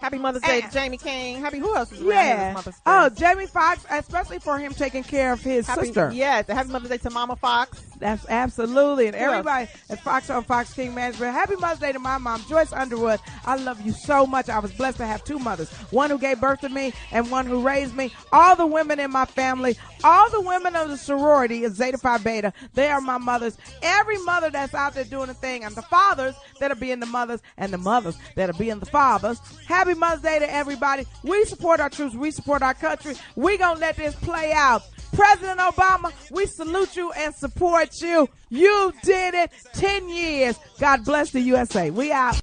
Happy Mother's Day to Jamie King. Who else is around here Yeah. this Mother's Day? Oh, Jamie Foxx, especially for him taking care of his sister. Yes, happy Mother's Day to Mama Fox. That's absolutely. And Who else? everybody at Fox on Fox King Management. Happy Mother's Day to my mom, Joyce Underwood. I love you so much. I was blessed to have two mothers, one who gave birth to me and one who raised me. All the women in my family, all the women of the sorority is Zeta Phi Beta. They are my mothers. Every mother that's out there doing a thing, and the fathers that are being the mothers, and the mothers that are being the fathers. Happy Mother's Day to everybody. We support our troops. We support our country. We gonna let this play out. President Obama, we salute you and support you. You did it. 10 years. God bless the USA. We out.